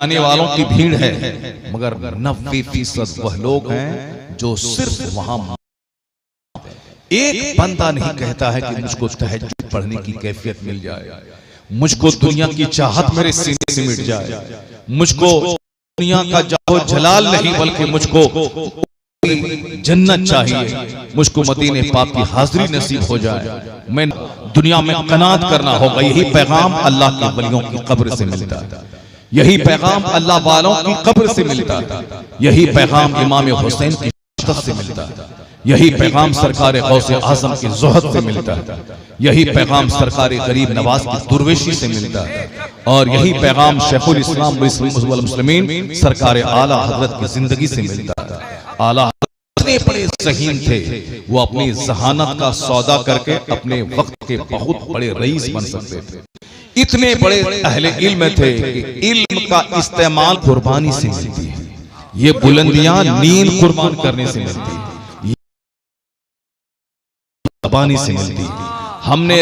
आने वालों की भीड़ है, मगर 90% वह लोग हैं जो सिर्फ वहां। एक बंदा नहीं कहता है कि मुझको तहज्जुद पढ़ने की कैफियत मिल जाए, मुझको दुनिया की चाहत मेरे सीने से मिट जाए, मुझको दुनिया का जाओ जलाल नहीं बल्कि मुझको जन्नत चाहिए, मुझको मदीने पाक की हाजिरी नसीब हो जाए, मैं दुनिया में कनात करना होगा। यही पैगाम अल्लाह के वलियों की कब्र से मिलता है, यही पैगाम अल्लाह वालों की कब्र से मिलता है, यही पैगाम इमाम हुसैन की शहादत से मिलता है, यही पैगाम सरकार गौसे आजम की ज़ुहद से मिलता है, यही पैगाम सरकार गरीब नवाज की दुर्वेशी से मिलता है, और यही पैगाम शेखुल इस्लाम वल मुस्लिमीन सरकार आला हजरत की जिंदगी से मिलता है। आला इतने बड़े ज़हीन थे, वो अपनी जहानत का सौदा करके अपने वक्त के बहुत बड़े रईस बन सकते थे। इतने बड़े अहले इल्म थे कि इल्म का इस्तेमाल कुर्बानी से मिलती है, ये बुलंदियां नींद कुर्बान करने से मिलती है, ज़बानी से मिलती है। हमने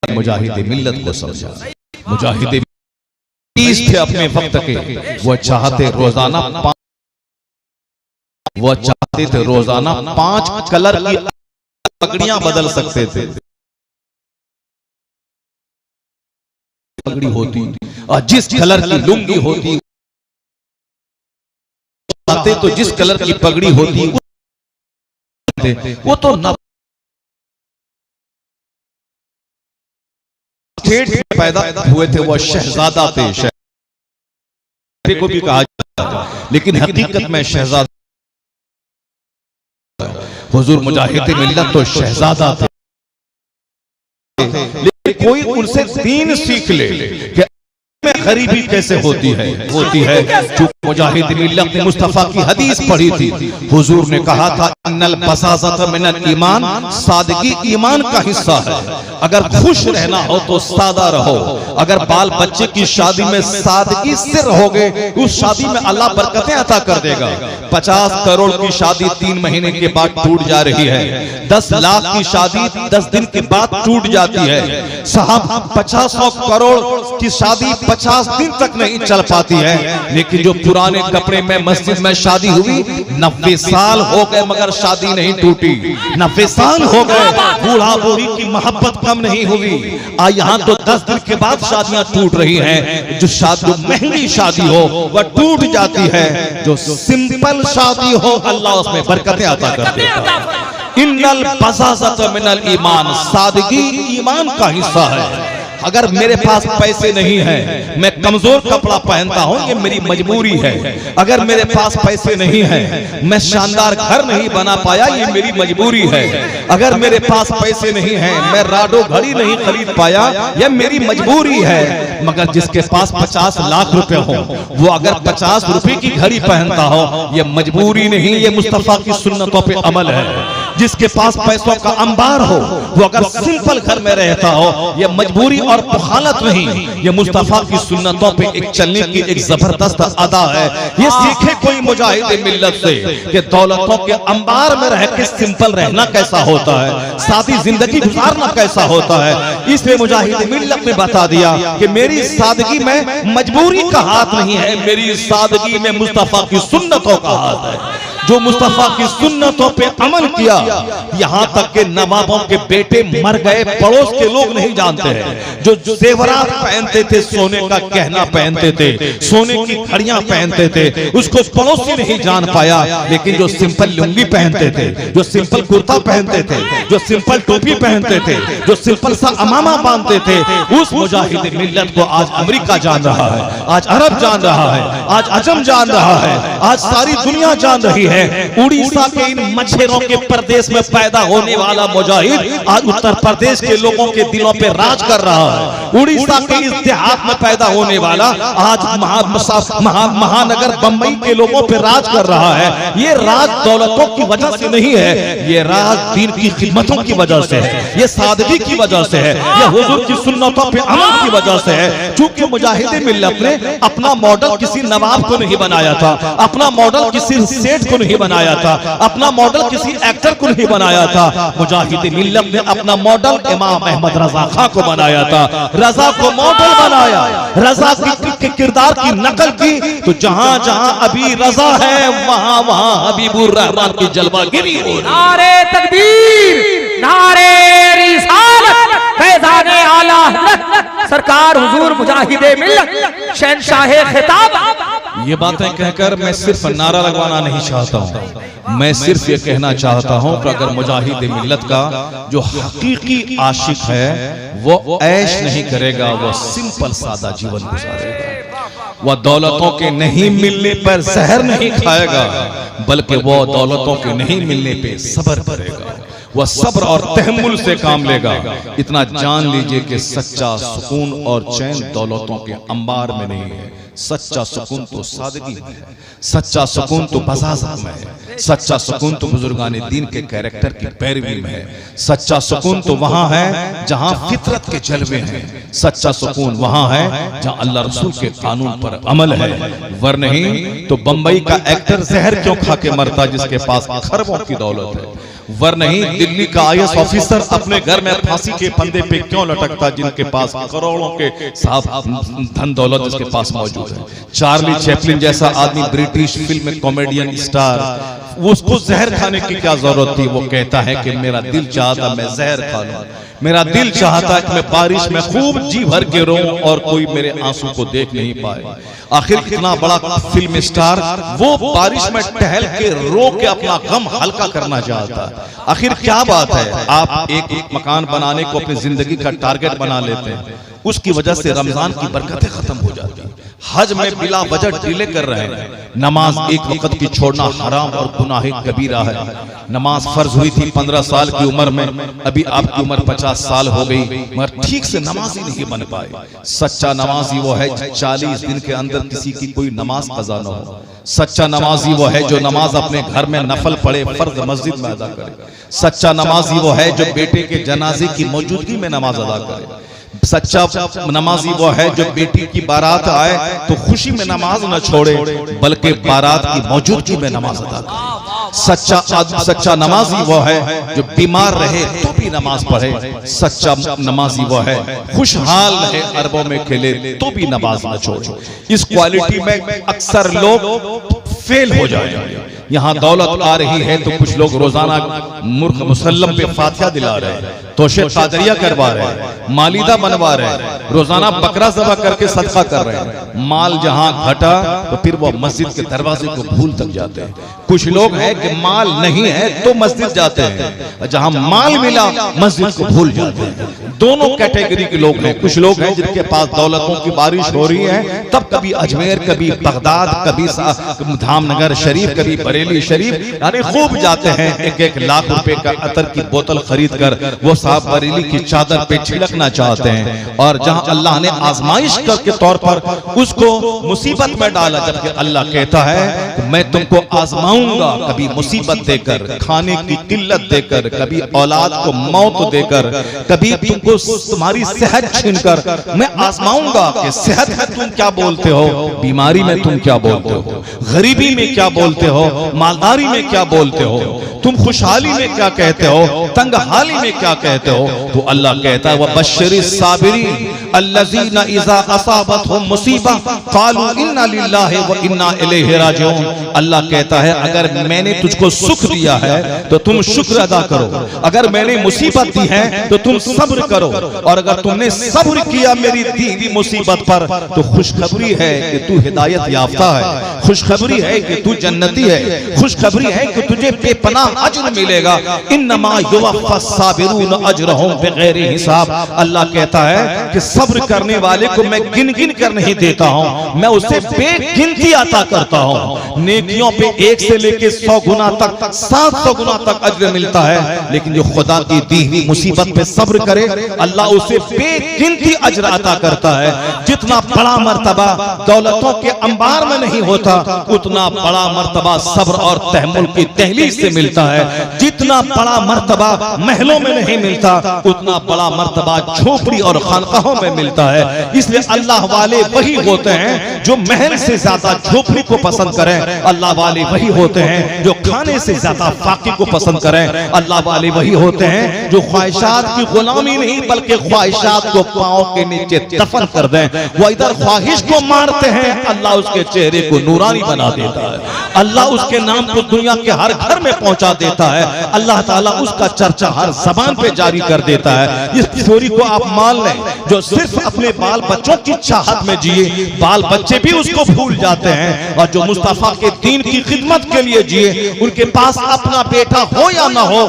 मुजाहिद मिल्लत को समझा, मुजाहिद थे अपने वक्त के, वो चाहते रोजाना 5 कलर की पगड़ियां बदल सकते थे, पगड़ी होती और जिस कलर की लुंगी होती, तो जिस कलर की पगड़ी होती वो तो न पैदा हुए थे, वो शहजादा थे, शहजादे को भी कहा जाता है, लेकिन हकीकत में शहजादा हुजूर मुजाहिद मिल्लत तो शहजादा थे, लेकिन कोई उनसे दीन सीख ले कि में गरीबी कैसे होती है जो मुजाहिद मिल्लत ने मुस्तफा की हदीस पढ़ी थी। हुजूर ने कहा था इन्नल बसाज़त मिनल ईमान, सादगी ईमान का हिस्सा है। अगर खुश रहना हो तो सादा रहो, अगर बाल बच्चे की शादी में सादगी से रहोगे उस शादी में अल्लाह बरकतें अता कर देगा। 50 करोड़ की शादी 3 महीने के बाद टूट जा रही है, 10 लाख की शादी 10 दिन के बाद टूट जाती है। साहब 50 करोड़ की शादी 50 दिन तक नहीं चल पाती है, लेकिन जो पुराने कपड़े में मस्जिद में शादी हुई 90 साल हो गए मगर शादी नहीं टूटी, 90 साल हो गए बूढ़ा बूढ़ी की मोहब्बत कम नहीं हुई। यहाँ तो 10 दिन के बाद शादियां टूट रही हैं। जो महंगी शादी हो वह टूट जाती है, जो सिंपल शादी हो अल्लाह उसमें बरकतें अता करते हैं। इन्नल बसाज़त मिनल ईमान, सादगी ईमान का हिस्सा है। अगर मेरे पास पैसे नहीं हैं, मैं कमजोर कपड़ा पहनता हूं, ये मेरी मजबूरी है। अगर मेरे पास पैसे नहीं हैं, मैं शानदार घर नहीं बना पाया, ये मेरी मजबूरी है। अगर मेरे पास पैसे नहीं हैं, मैं राडो घड़ी नहीं खरीद पाया, यह मेरी मजबूरी है। मगर जिसके पास 50 लाख रुपए हो वो अगर 50 रुपए की घड़ी पहनता हो, यह मजबूरी नहीं, ये मुस्तफा की सुन्नतों पे अमल है। जिसके पास पैसों का अंबार हो वो अगर सिंपल घर में रहता हो, यह मजबूरी और पुखालत नहीं, ये मुस्तफा की सुन्नतों पे एक चलने की एक जबरदस्त अदा है। ये सीखे कोई मुजाहिद मिल्लत से कि दौलतों के अंबार में रह के सिंपल रहना कैसा होता है, सादी जिंदगी गुजारना कैसा होता है। इसलिए मुजाहिद मिल्लत ने बता दिया कि मेरी सादगी में मजबूरी का हाथ नहीं है, मेरी सादगी में मुस्तफा की सुन्नतों का हाथ है। जो मुस्तफा की सुन्नतों पे अमल किया, यहाँ तक के नवाबों के बेटे मर गए, पड़ोस के लोग नहीं जानते हैं। जो जेवरात पहनते थे, सोने का गहना पहनते थे, सोने की घड़ियां पहनते थे, उसको पड़ोसी नहीं जान पाया। लेकिन जो सिंपल लुंगी पहनते थे, जो सिंपल कुर्ता पहनते थे, जो सिंपल टोपी पहनते थे, जो सिंपल सा अमामा बांधते थे, उस मुजाहिद मिल्लत को आज अमेरिका जान रहा है, आज अरब जान रहा है, आज अजम जान रहा है, आज सारी दुनिया जान रही है। उड़ीसा के इन मच्छरों के प्रदेश में पैदा होने वाला मुजाहिद आज उत्तर प्रदेश के लोगों के दिलों पे राज कर रहा है। उड़ीसा के इस देहात में पैदा होने वाला आज महानगर बंबई के लोगों पे राज कर रहा है। ये राज दौलतों की वजह से नहीं है, ये राज दीन की खिदमतों की वजह से है, ये सादगी की वजह से है, ये हुजूर की सुन्नतों पे अमल की वजह से है। चूंकि मुजाहिद मिल्लत ने अपना मॉडल किसी नवाब को नहीं बनाया था, अपना मॉडल किसी सेठ को नहीं नहीं बनाया था, अपना मॉडल किसी एक्टर को नहीं बनाया था। मुजाहिद मिल्लत ने अपना मॉडल इमाम अहमद रजा खां को बनाया था। रजा को मॉडल बनाया, रजा के किरदार की नकल की, तो जहां जहां अभी रजा है वहां वहां हबीबुर रहमान की जलवागिरी हो रही। नारे तकबीर, नारे रिसालत, फैज़ाने आला हज़रत सरकार हुजूर मुजाहिदे मिल्लत शहंशाहे खिताब। ये बातें कहकर मैं सिर्फ नारा लगवाना नहीं चाहता हूँ, मैं सिर्फ ये कहना चाहता हूँ कि अगर मुजाहिद मिल्लत का जो हकीकी आशिक है वो ऐश नहीं करेगा, वो सिंपल सादा जीवन गुजारेगा, वह दौलतों के नहीं मिलने पर जहर नहीं खाएगा, बल्कि वो दौलतों के नहीं मिलने पे सब्र करेगा, वह सब्र और तहम्मुल से काम लेगा। इतना जान लीजिए कि सच्चा सुकून और चैन दौलतों के अंबार में नहीं है, सच्चा सुकून तो सादगी में है, सच्चा सुकून तो बज़ाज़त में है, सच्चा सुकून तो बुजुर्गाने दीन के कैरेक्टर की पैरवी में है, सच्चा सुकून तो वहां है जहां फितरत के जलवे हैं, सच्चा सुकून वहां है जहां अल्लाह रसूल के कानून पर अमल है। वरना नहीं तो बंबई का एक्टर जहर क्यों खा के मरता जिसके पास खरबों की दौलत है, वरना नहीं दिल्ली का IAS ऑफिसर अपने घर में फांसी के फंदे पे क्यों लटकता जिनके पास करोड़ों के साहब धन दौलत जिसके पास मौजूद है। चार्ली चैपलिन जैसा आदमी ब्रिटिश फिल्म कॉमेडियन स्टार, उसको जहर खाने की क्या जरूरत थी? वो कहता है कि मेरा दिल चाहता मैं जहर खा लूं, मेरा दिल चाहता है कि मैं बारिश में खूब जी भर के रोऊं और कोई मेरे आंसू को देख नहीं पाए। आखिर इतना बड़ा फिल्म स्टार वो बारिश में टहल के रो के अपना गम हल्का करना चाहता है। आखिर क्या बात है? आप एक मकान बनाने को अपनी जिंदगी का टारगेट बना लेते हैं, उसकी वजह से रमजान की बरकतें खत्म हो जाती हैं। हज में बिला वजह डिले कर रहे हैं, नमाज एक वक्त की छोड़ना हराम और गुनाह कबीरा है। नमाज फर्ज हुई थी 15 साल की उम्र में, अभी आपकी उम्र 50 साल हो गई मगर ठीक से नमाज ही नहीं बन पाए। सच्चा नमाजी वो है 40 दिन के अंदर किसी की कोई नमाज कज़ा न हो। सच्चा नमाजी वो है जो नमाज अपने घर में नफल पढ़े, फर्ज मस्जिद में अदा करे। सच्चा नमाजी वो है जो बेटे के जनाजे की मौजूदगी में नमाज अदा करे। सच्चा नमाजी वो है जो बेटी की बारात आए तो खुशी में नमाज न छोड़े बल्कि बारात की मौजूदगी में नमाज अदा करे। सच्चा नमाजी वो है जो बीमार रहे तो भी नमाज पढ़े। सच्चा नमाजी वो है खुशहाल रहे अरबों में खेले तो भी नमाज न छोड़े। इस क्वालिटी में अक्सर लोग फेल हो जाए। यहाँ दौलत आ रही है तो कुछ लोग रोजाना मूर्ख मुसल्लम पे फातिहा दिला रहे हैं, तोशे कादरिया करवा रहे हैं, मालिदा बनवा रहे हैं, रोजाना बकरा ज़बह करके सदका कर रहे हैं। माल जहाँ घटा तो फिर वो मस्जिद के दरवाजे को भूल तक जाते हैं। कुछ लोग हैं कि माल नहीं है तो मस्जिद जाते हैं, जहाँ माल मिला मस्जिद को भूल जाते हैं। दोनों कैटेगरी के लोग हैं। कुछ लोग हैं जिनके पास दौलतों की बारिश हो रही है, तब कभी अजमेर, कभी बगदाद, कभी धामनगर शरीफ, कभी बरेली शरीफ, यानी खूब जाते हैं। 1-1 लाख रुपए का अतर की बोतल खरीद कर वो साहब बरेली की चादर पे छिड़कना चाहते हैं। और जहां अल्लाह ने आजमाइश के तौर पर उसको मुसीबत में डाला, जबकि अल्लाह कहता है कि मैं तुमको आजमाऊंगा, कभी मुसीबत देकर, खाने की किल्लत देकर, कभी औलाद को मौत देकर, कभी तुमको तुम्हारी सेहत छीनकर मैं आजमाऊंगा कि सेहत में तुम क्या बोलते हो, बीमारी में तुम क्या बोलते हो, गरीबी में क्या बोलते हो, मालदारी में क्या बोलते हो, तुम खुशहाली में क्या कहते हो, तंगहाली में क्या कहते हो। तो अल्लाह कहता है वह बशरी साबिरीन अल्लज़ीना इज़ा असाबतहुम मुसीबा क़ालू इन्ना लिल्लाहि व इन्ना इलैहि राजिऊन। अल्लाह कहता है अगर मैंने तुझको सुख दिया है तो तुम शुक्र अदा करो, अगर मैंने मुसीबत दी है तो तुम सब्र करो, और अगर तुमने सब्र किया मेरी दी हुई मुसीबत पर तो खुशखबरी है कि तू हिदायत याफ्ता है, खुशखबरी है कि तू जन्नती है, खुशखबरी है कि तुझे बेपनाह अज्र मिलेगा। इन्नमा युवफ़्फ़स साबिरून अज्रहुम बिगैरि हिसाब। अल्लाह कहता है कि सब्र करने वाले को मैं गिन गिन कर नहीं देता हूँ, मैं उसे बेगिनती अता करता हूँ। नेकियों पे 1 से लेके 100 गुना तक, 700 गुना तक अज्र मिलता है, लेकिन जो खुदा की दी हुई मुसीबत पे सब्र करे अल्लाह उसे बेगिनती अजर अता करता है। जितना बड़ा मर्तबा दौलतों के अंबार में नहीं होता, उतना बड़ा मर्तबा सब्र और तहम्मुल की दहलीज से मिलता है। जितना बड़ा मर्तबा महलों में नहीं मिलता, उतना बड़ा मर्तबा झोपड़ी और खानकाहों में मिलता है। इसलिए अल्लाह वाले वही होते हैं जो महल से ज्यादा झोपड़ी को पसंद करें। अल्लाह वाले वही होते हैं जो खाने से ज्यादा फाकी को पसंद करें। अल्लाह वाले वही होते हैं जो ख्वाहिशात की गुलामी नहीं बल्कि ख्वाहिशात को पांव के नीचे दफन कर दें। वो इधर ख्वाहिश को मारते हैं, अल्लाह उसके चेहरे को नूरानी बना देता है। अल्लाह उसके नाम को दुनिया के हर घर में पहुंचा देता है। अल्लाह ताला उसका चर्चा हर जबान पे जारी कर देता है। इस स्टोरी को आप मान लें, जो सिर्फ अपने बाल बच्चों की चाहत में जिए, बाल बच्चे भी उसको भूल जाते हैं। और जो मुस्तफा के दीन की खिदमत के लिए जिए, उनके पास अपना बेटा हो या ना हो,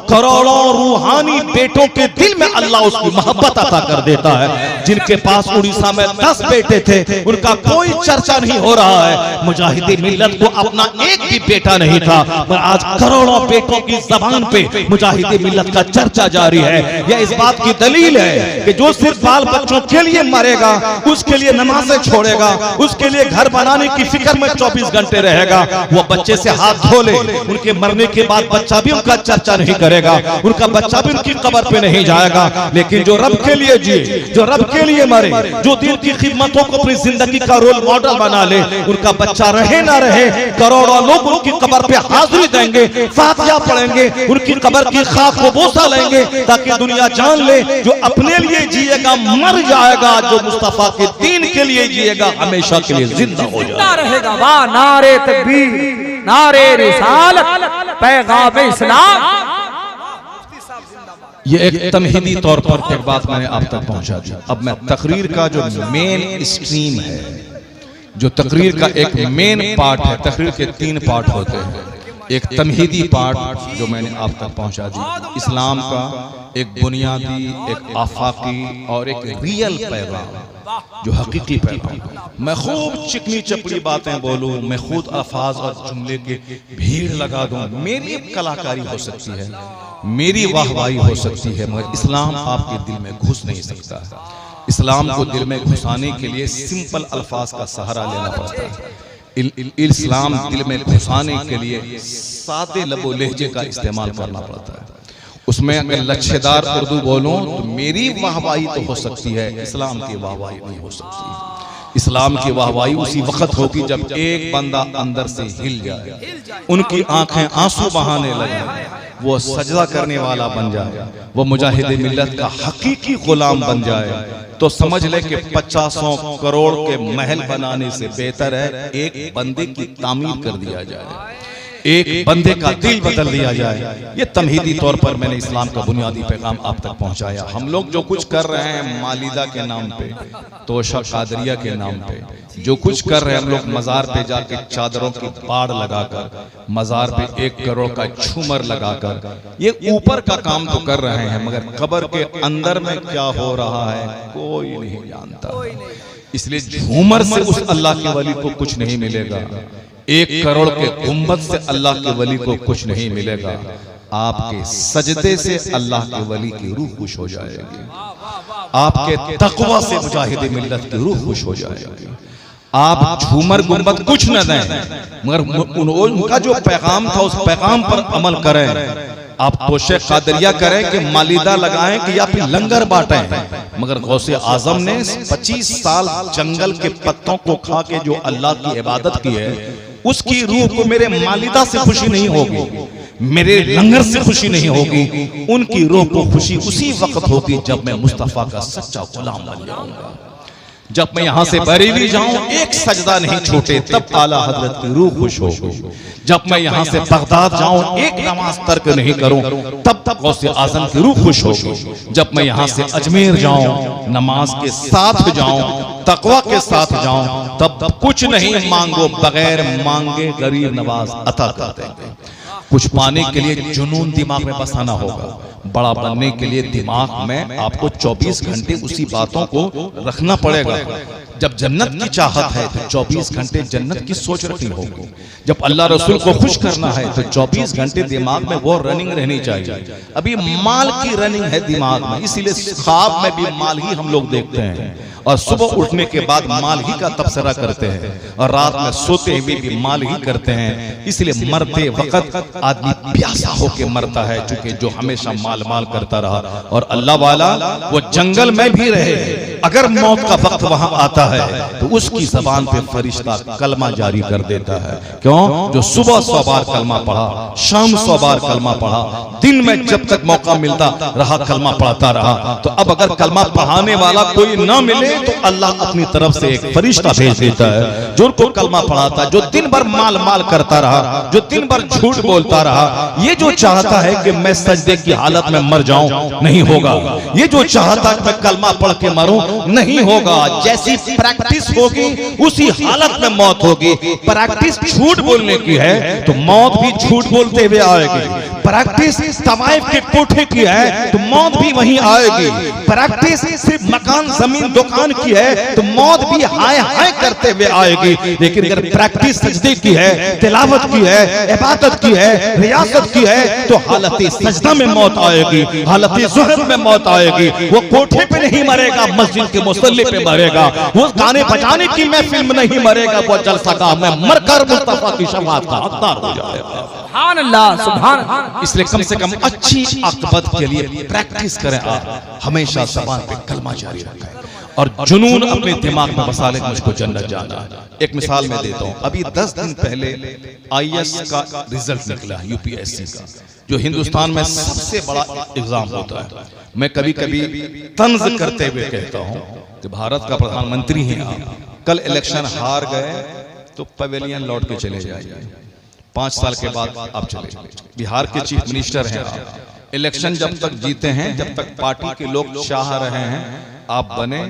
करोड़ों रूहानी बेटों के दिल में अल्लाह उसकी मोहब्बत अता कर देता है। जिनके पास उड़ीसा में 10 बेटे थे, उनका कोई चर्चा नहीं हो रहा है। मुजाहिदे मिल्लत को अपना एक भी बेटा नहीं था, पर आज करोड़ों बेटों की जबान पे मुजाहिदे मिल्लत का चर्चा जारी है। यह इस बात की दलील है कि जो सिर्फ बाल बच्चों के लिए मरेगा, उसके लिए नमाजें छोड़ेगा, उसके लिए घर बनाने की फिक्र में 24 घंटे रहेगा, वो बच्चे से हाथ धो ले, उनके मरने के बाद बच्चा भी उनका चर्चा नहीं करेगा, उनका बच्चा भी उनकी कब्र पे नहीं जाएगा। लेकिन जो रब के लिए जिए, जो रब के लिए मरे, जो दिल की खिदमतों को अपनी जिंदगी का रोल मॉडल बना ले, उनका बच्चा रहे ना रहे, करोड़ों लोग उनकी कब्र पे हाजिरी देंगे, फातिहा पढ़ेंगे, उनकी कब्र की खाक को बोसा लेंगे, ताकि दुनिया जान ले जो अपने लिए जिएगा मर जाएगा, जो मुस्तफा के दीन के लिए जिएगा हमेशा के लिए जिंदा हो जाएगा रहेगा। वाह नारे तकबीर, नारे रिसालत, पैगाम इस्लाम। ये एक तमहीदी तौर पर एक बात मैंने आप तक पहुंचा दी। अब मैं तकरीर का जो मेन स्ट्रीम है, जो तकरीर का एक मेन पार्ट है, तकरीर के 3 पार्ट होते हैं। एक तमहीदी पार्ट जो मैंने आप तक पहुंचा दी, इस्लाम का एक बुनियादी, एक आफाकी और एक रियल पैगाम, जो हकीकी पैगाम। मैं खूब चिकनी चपड़ी बातें बोलूं, मैं खुद अल्फाज और जुमले के भीड़ लगा दूं, मेरी कलाकारी हो सकती है, मेरी वाहवाही हो सकती है, मगर इस्लाम आपके दिल में घुस नहीं सकता। इस्लाम को दिल में घुसाने के लिए सिंपल अल्फाज का सहारा लेना पड़ता है। इस्लाम दिल में घुसाने के लिए सादे लबो लहजे का इस्तेमाल करना पड़ता है। उसमें अगर लच्छेदार उर्दू बोलूं तो मेरी वाहवाही तो हो सकती है, इस्लाम की वाहवाही नहीं हो सकती। इस्लाम की वाहवाही उसी वक्त होगी जब एक बंदा अंदर से हिल जाए, उनकी आंखें आंसू बहाने लगे, वो सजदा करने वाला बन जाए, वो मुजाहिदे मिल्लत का हकीकी गुलाम बन जाए, तो समझ ले कि 50 करोड़ के महल बनाने से बेहतर है एक बंदे की तामीर कर दिया जाए, एक बंदे का दिल बदल दिया जाए। ये तमहीदी तौर पर मैंने इस्लाम का बुनियादी पैगाम आप तक पहुंचाया। हम लोग जो कुछ कर रहे हैं मालिदा के नाम पे, तोशा कादरिया के नाम पे, जो कुछ कर रहे हैं हम लोग, मजार पे जाके चादरों की पाड़ लगाकर, मजार पे 1 करोड़ का झूमर लगाकर, ये ऊपर का काम तो कर रहे हैं, मगर कब्र के अंदर में क्या हो रहा है कोई नहीं जानता। इसलिए झूमर से उस अल्लाह के वली को कुछ नहीं मिलेगा, 1 करोड़ के गुंबद से अल्लाह के वली को कुछ नहीं मिलेगा। आपके सजदे से अल्लाह के वली की रूह खुश हो जाएगी, आपके तकवा से मुजाहिदे मिल्लत की रूह खुश हो जाएगी। आप झूमर गुंबद कुछ न दें, मगर उनका जो पैगाम था उस पैगाम पर अमल करें। आप तोशे कादरिया करें कि मालिदा लगाएं कि या फिर लंगर बांटें, मगर गौसे आजम ने 25 साल जंगल के पत्तों को खा के जो अल्लाह की इबादत की है, उसकी रूह को मेरे मालिदा से खुशी नहीं होगी, मेरे लंगर से खुशी नहीं होगी। उनकी रूह को खुशी उसी वक्त होगी जब मैं मुस्तफा का सच्चा गुलाम बन जाऊंगा, जब मैं यहाँ से बरेली जाऊं एक सजदा नहीं छूटे, तब आला हजरत की रूह खुश होगी। जब मैं यहाँ से बगदाद जाऊं एक नमाज तर्क नहीं करूं, तब गौसे आजम की रूह खुश होगी। जब मैं यहाँ से अजमेर जाऊं नमाज के साथ जाऊं, तकवा के साथ जाऊं, तब कुछ नहीं मांगो, बगैर मांगे गरीब नवाज अता कर देंगे। कुछ पाने के लिए जुनून दिमाग में बसाना होगा, बड़ा बनने के लिए दिमाग में आपको 24 घंटे उसी बातों को रखना पड़ेगा। जब जन्नत की चाहत है तो 24 घंटे जन्नत की सोच रखनी होगी। जब अल्लाह रसूल को खुश करना है तो 24 घंटे दिमाग में वो रनिंग रहनी चाहिए। अभी माल की रनिंग है दिमाग में, इसीलिए ख्वाब में भी माल ही हम लोग देखते हैं और सुबह उठने के बाद माल ही का तबसरा करते हैं और रात में सोते हुए भी माल ही करते हैं। इसलिए मरते वक्त आदमी प्यासा होके मरता है, चूंकि जो हमेशा माल माल करता रहा। और अल्लाह वाला वो जंगल में भी रहे, अगर मौत का वक्त वहां आता है तो उसकी जबान पे फरिश्ता कलमा जारी कर देता है। क्यों? जो सुबह 100 बार कलमा पढ़ा, शाम 100 बार कलमा पढ़ा, दिन में जब तक मौका मिलता रहा कलमा पढ़ता रहा। तो अब अगर कलमा पढ़ाने वाला कोई ना मिले तो अल्लाह अपनी तरफ से एक फरिश्ता भेज देता है जो उनको कलमा पढ़ाता है। जो दिन भर माल माल करता रहा, जो दिन भर झूठ बोलता रहा, ये जो चाहता है कि मैं सजदे की हालत में मर जाऊं, नहीं होगा। ये जो चाहता है मैं कलमा पढ़ के मरूं, नहीं होगा। जैसी प्रैक्टिस होगी उसी हालत में मौत होगी। प्रैक्टिस झूठ बोलने की है तो मौत भी झूठ बोलते हुए आएगी। प्रैक्टिस तवाइफ के कोठे की है तो मौत भी वहीं आएगी। प्रैक्टिस सिर्फ मकान जमीन दुकान की है तो मौत भी हाय हाय करते हुए आएगी। लेकिन अगर प्रैक्टिस सजदे की है, तिलावत की है, इबादत की है, रियासत की है तो हालत सजदा में मौत आएगी, हालत ज़ुहर में मौत आएगी। वो कोठे पे नहीं मरेगा, मस्जिद के मुसल्ले पे मरेगा। वो गाने बजाने की महफिल में नहीं मरेगा, वो जलसागाह में मरकर मुस्तफा की शफाअत का हकदार हो जाएगा। सुभान अल्लाह, सुभान अल्लाह। इसलिए कम से कम अच्छी आक़िबत के लिए प्रैक्टिस करें। आप हमेशा ज़बान पे कलमा जारी रखें और जुनून अपने दिमाग में बसा ले, मुझको जन्नत जाना है। एक मिसाल मैं देता हूं, अभी 10 दिन पहले IAS का रिजल्ट निकला, UPSC का, जो हिंदुस्तान में सबसे बड़ा एग्जाम होता है। मैं कभी कभी तंज करते हुए कहता हूं कि भारत का प्रधानमंत्री हैं आप, कल इलेक्शन हार गए तो पवेलियन लौट के चले जाइए। 5 साल के बाद आप चले जाइए। बिहार के चीफ मिनिस्टर हैं आप, इलेक्शन जब तक जीते हैं, जब तक पार्टी के लोग चाह रहे हैं आप बने,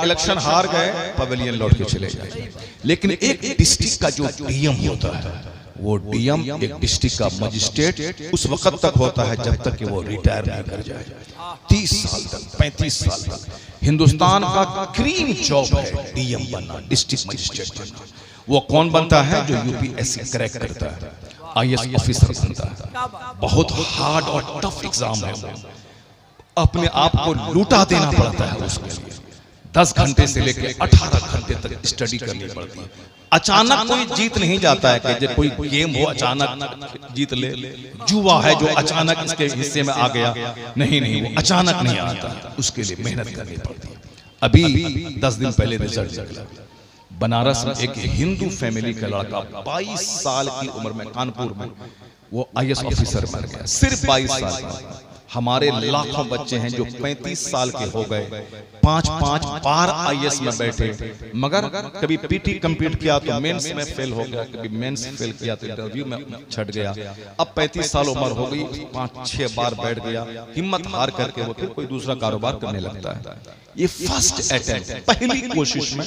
इलेक्शन हार गए पवेलियन लौट के चले जाए। लेकिन एक डिस्ट्रिक्ट का जो डीएम होता है, वो डीएम एक डिस्ट्रिक्ट का मजिस्ट्रेट उस वक्त तक होता है जब तक कि वो रिटायर नहीं कर जाए। 30 साल तक, 35 साल तक हिंदुस्तान का क्रीम जॉब है डीएम बनना, डिस्ट्रिक्ट मजिस्ट्रेट बनना। वो कौन बनता है? जो UPSC क्रैक करता है, IAS ऑफिसर बनता है। बहुत हार्ड और टफ एग्जाम है, अपने आप को लूटा देना पड़ता है उसके लिए। 10 घंटे से लेकर 18 घंटे तक स्टडी करनी पड़ती है। अचानक कोई जीत नहीं जाता है कि कोई गेम हो अचानक जीत ले, जुआ है जो अचानक इसके हिस्से में आ गया, नहीं नहीं, वो अचानक नहीं आता, उसके लिए मेहनत करनी पड़ती है। अभी 10 दिन पहले रिजल्ट निकला, बनारस में एक हिंदू फैमिली का लड़का 22 साल की उम्र में कानपुर में वो IAS ऑफिसर बन गया, सिर्फ 22 साल का। हमारे लाखों बच्चे हैं जो 35 साल के हो गए, 5-5 बार IAS में बैठे, मगर कभी PT कंप्लीट किया तो मेंस में फेल हो गया, कभी मेंस फेल किया तो इंटरव्यू में छट गया। अब 35 साल उम्र हो गई, 5-6 बार बैठ गया, हिम्मत हार करके वो फिर कोई दूसरा कारोबार करने लगता है। ये फर्स्ट अटेम्प्ट, पहली कोशिश में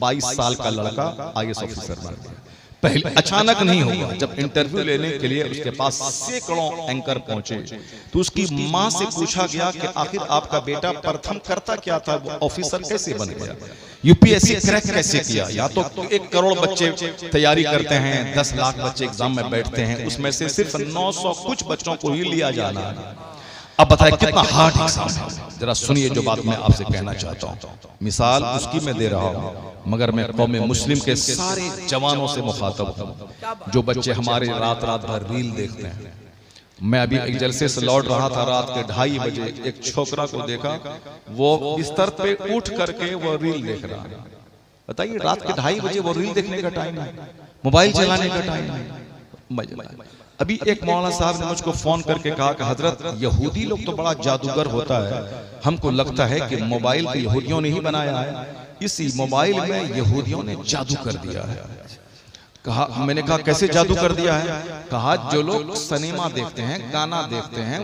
22 साल का लड़का IAS ऑफिसर बन गया। पहले अचानक नहीं होगा। जब इंटरव्यू लेने के लिए उसके पास सैकड़ों एंकर पहुंचे तो उसकी मां से पूछा गया कि आखिर आपका बेटा प्रथम करता क्या था, वो ऑफिसर कैसे बन गया, UPSC क्रैक कैसे किया। या तो 1 करोड़ बच्चे तैयारी करते हैं, 10 लाख बच्चे एग्जाम में बैठते हैं, उसमें से सिर्फ 900 कुछ बच्चों को ही लिया जाना है। अब बताएं कितना हार्ड एग्जाम है। जरा सुनिए जो बात मैं आपसे कहना चाहता हूँ। मिसाल उसकी मैं दे रहा हूँ, मगर मैं कौम मुस्लिम के सारे जवानों से मुखातब हूँ जो बच्चे हमारे रात रात भर रील देखते हैं। मैं अभी एक जलसे से लौट रहा था, रात के 2:30 बजे एक छोकरा को देखा, वो बिस्तर पे उठ करके वो रील देख रहा है। बताइए, रात के 2:30 बजे वो रील देखने का टाइम है, मोबाइल चलाने का टाइम है। अभी एक मौलाना साहब ने मुझको फोन करके कहा कि हजरत, यहूदी लोग तो बड़ा जादूगर होता है, हमको लगता है कि मोबाइल को यहूदियों ने ही बनाया है, इसी मोबाइल में यहूदियों ने जादू कर दिया है। कहा, मैंने कहा कैसे जादू कर दिया है? कहा जो लोग सिनेमा देखते हैं, गाना देखते हैं,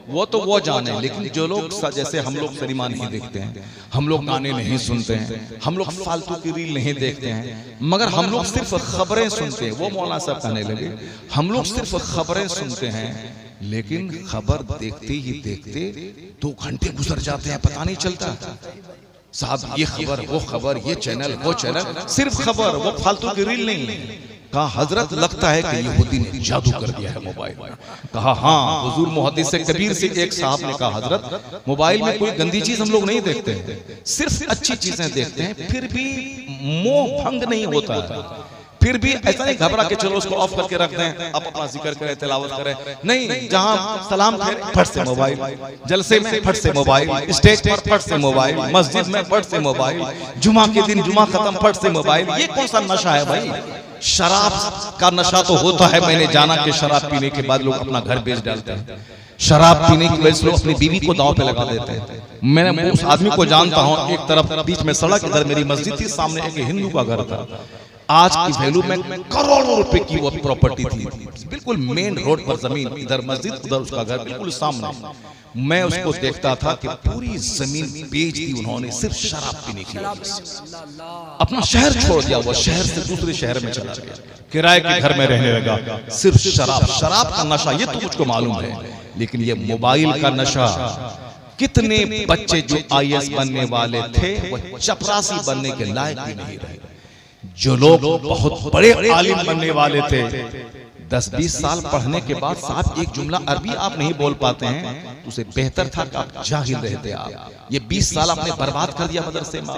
वो तो वो जाने, लेकिन जो लोग जैसे हम लोग सिनेमा नहीं देखते हैं, हम लोग गाने नहीं सुनते हैं, हम लोग फालतू की रील नहीं देखते हैं, मगर हम लोग सिर्फ खबरें सुनते हैं। वो मौलाना साहब कहने लगे, हम लोग सिर्फ खबरें सुनते हैं, लेकिन खबर देखते ही देखते 2 घंटे गुजर जाते हैं, पता नहीं चलता। साहब ये खबर, वो खबर, ये चैनल, वो चैनल, सिर्फ खबर, वो फालतू की रील नहीं है। कहा हजरत लगता है कि यहूदी ने जादू कर दिया है मोबाइल में। कहा हाँ, हुजूर मुहद्दिस कबीर से एक साहब ने कहा हजरत मोबाइल में कोई गंदी चीज हम लोग नहीं देखते हैं, सिर्फ अच्छी चीजें देखते हैं, फिर भी मोह भंग नहीं होता है, फिर भी ऐसा नहीं घबरा के चलो उसको ऑफ करके रख दें, आप अपना जिक्र करें, तिलावत करें, नहीं, जहां सलाम फेरे फट से मोबाइल, जलसे में फट से मोबाइल, स्टेज पर फट से मोबाइल, मस्जिद में फट से मोबाइल, जुमा के दिन जुमा खत्म फट से मोबाइल। ये कौन सा नशा है भाई? शराब का नशा तो होता है, मैंने जाना कि शराब पीने के बाद लोग अपना घर बेच डालते हैं, शराब पीने की वजह से लोग अपनी बीवी को दांव पे लगा देते हैं। मैं उस आदमी को जानता हूं, एक तरफ बीच में सड़क, इधर मेरी मस्जिद थी, सामने एक हिंदू का घर था, आज की वैल्यू में करोड़ों रुपए की वो प्रॉपर्टी थी, बिल्कुल मेन रोड पर जमीन, इधर मस्जिद उधर उसका घर बिल्कुल सामने। मैं उसको देखता था कि पूरी जमीन बेच दी उन्होंने सिर्फ शराब पीने की वजह से, अपना शहर छोड़ दिया, वो शहर से दूसरे शहर में चला गया, किराए के घर में रहने लगा, सिर्फ शराब, शराब का नशा ये तो मुझको मालूम है, लेकिन ये मोबाइल का नशा, कितने बच्चे जो IAS बनने वाले थे वो चपरासी बनने के लायक भी नहीं रहे, जो लोग बहुत बड़े आलिम बनने वाले थे 10-20 साल पढ़ने के बाद साहब एक जुमला अरबी आप नहीं बोल पाते हैं, तो उसे बेहतर था कि आप जाहिल रहते। आप ये 20 साल आपने बर्बाद कर दिया मदरसे में।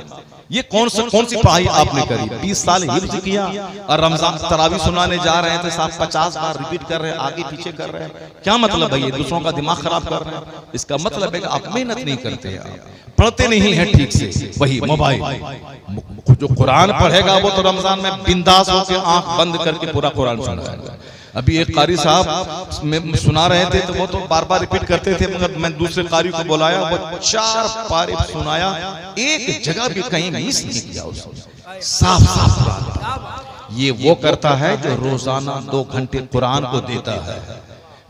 ये कौन सी पढ़ाई आपने करी? 20 साल हिफ्ज किया और रमजान तरावी सुनाने जा रहे थे साहब, 50 बार रिपीट कर रहे हैं, आगे पीछे कर रहे हैं, क्या मतलब है? ये दूसरों का दिमाग खराब कर रहे हैं। इसका मतलब है कि आप मेहनत नहीं करते हैं, आप पढ़ते नहीं हैं ठीक से। वही मोबाइल, जो कुरान पढ़ेगा वो तो रमजान में बिंदास होकर आंख बंद करके पूरा कुरान सुनाएगा। अभी एक कारी साहब में सुना रहे थे तो वो तो बार बार रिपीट करते थे, मगर मैं दूसरे कारी को बुलाया, वो 4 पारे सुनाया, एक जगह भी कहीं मिस नहीं किया उसने, साफ साफ। ये वो करता है जो रोजाना 2 घंटे कुरान को देता है,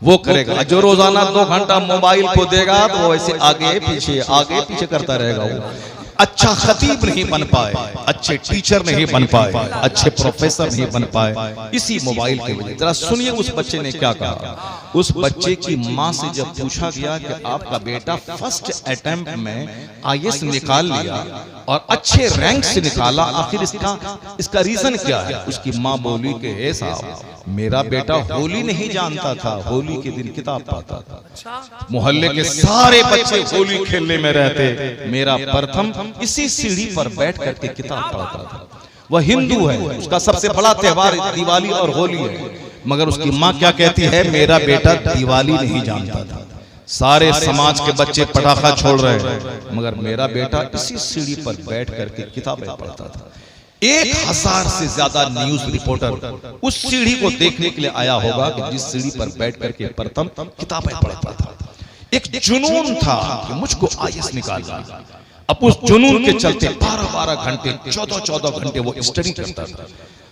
वो करेगा। जो रोजाना 2 घंटा मोबाइल को देगा तो वो ऐसे आगे पीछे करता रहेगा। वो अच्छा खतीब नहीं बन पाए, अच्छे टीचर नहीं बन पाए, अच्छे प्रोफेसर नहीं बन पाए, इसी मोबाइल के वजह। जरा सुनिए उस बच्चे ने क्या कहा। उस बच्चे की माँ से जब पूछा गया कि आपका बेटा फर्स्ट अटेम्प्ट में IAS निकाल लिया और अच्छे रैंक से निकाला, आखिर इसका रीजन क्या है? उसकी माँ बोली कि हे साहब, मेरा बेटा होली नहीं जानता था, होली के दिन किताब पढ़ता था, मोहल्ले के सारे बच्चे होली खेलने में रहते, मेरा प्रथम इसी सीढ़ी पर बैठ करके किताब पढ़ता था। वह हिंदू है, उसका सबसे बड़ा त्योहार दिवाली और होली है, मगर उसकी माँ क्या कहती है? मेरा बेटा दिवाली नहीं जानता था, सारे समाज के बच्चे पटाखा छोड़ रहे हैं, मगर मेरा बेटा इसी सीढ़ी पर बैठ करके किताबें पढ़ता था। 1000 से ज्यादा न्यूज रिपोर्टर उस सीढ़ी को देखने के लिए आया होगा कि जिस सीढ़ी पर बैठ करके प्रथम किताबें पढ़ता था। एक जुनून था कि मुझको IAS निकालना। अब उस जुनून के चलते 12-12 घंटे 14-14 घंटे वो स्टडी करता था।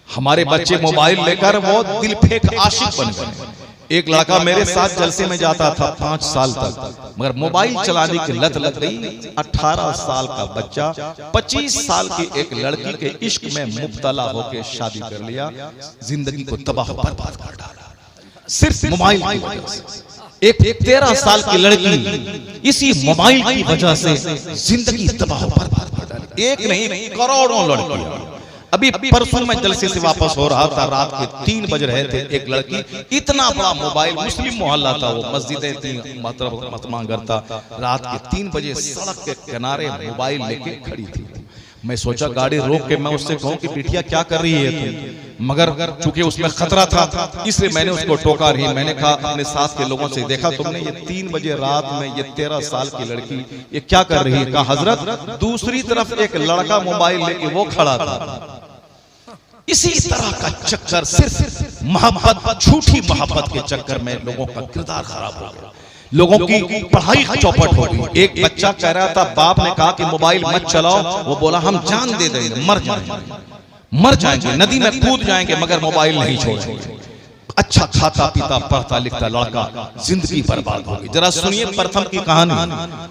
हमारे बच्चे मोबाइल लेकर वो दिल फेंक आशिक बन गए। एक लड़का मेरे साथ जलसे में जाता था 5 साल तक, मगर मोबाइल चलाने की लत लग गई। 18 साल का बच्चा 25 साल की एक लड़की के इश्क में मुब्तला होकर शादी कर लिया, जिंदगी को तबाह बर्बाद कर डाला सिर्फ मोबाइल की वजह से। एक 13 साल की लड़की इसी मोबाइल की वजह से जिंदगी तबाह बर्बाद कर डाली। एक नहीं, करोड़ों लड़कियां। अभी परसों मैं जलसे से वापस हो रहा था, रात के 3 बज रहे थे, एक लड़की, इतना बड़ा मोबाइल, मुस्लिम मोहल्ला था वो, मस्जिदें थी, मतमांगर था, रात के 3 बजे सड़क के किनारे मोबाइल लेके खड़ी थी। मैं सोचा गाड़ी रोक के मैं उससे कहूं कि बिटिया क्या कर रही है तुम, मगर चूंकि उसमें खतरा था इसलिए मैंने उसको टोका नहीं। मैंने कहा अपने साथ के लोगों से, देखा तुमने ये 3 बजे रात में ये 13 साल की लड़की ये क्या कर रही है? कहा हजरत दूसरी तरफ एक लड़का मोबाइल लेके वो खड़ा था। इसी तरह का चक्कर, सिर्फ मोहब्बत, झूठी मोहब्बत के चक्कर में लोगों का किरदार खराब हो गया, लोगों की पढ़ाई चौपट हो गई। एक बच्चा कह रहा था, बाप ने कहा कि मोबाइल मत चलाओ, वो बोला हम जान दे देंगे, मर जाएंगे, नदी में कूद जाएंगे, मगर मोबाइल नहीं छोड़ेंगे। अच्छा खाता पीता पढ़ता लिखता लड़का, जिंदगी बर्बाद हो गई। जरा सुनिए प्रथम की कहानी।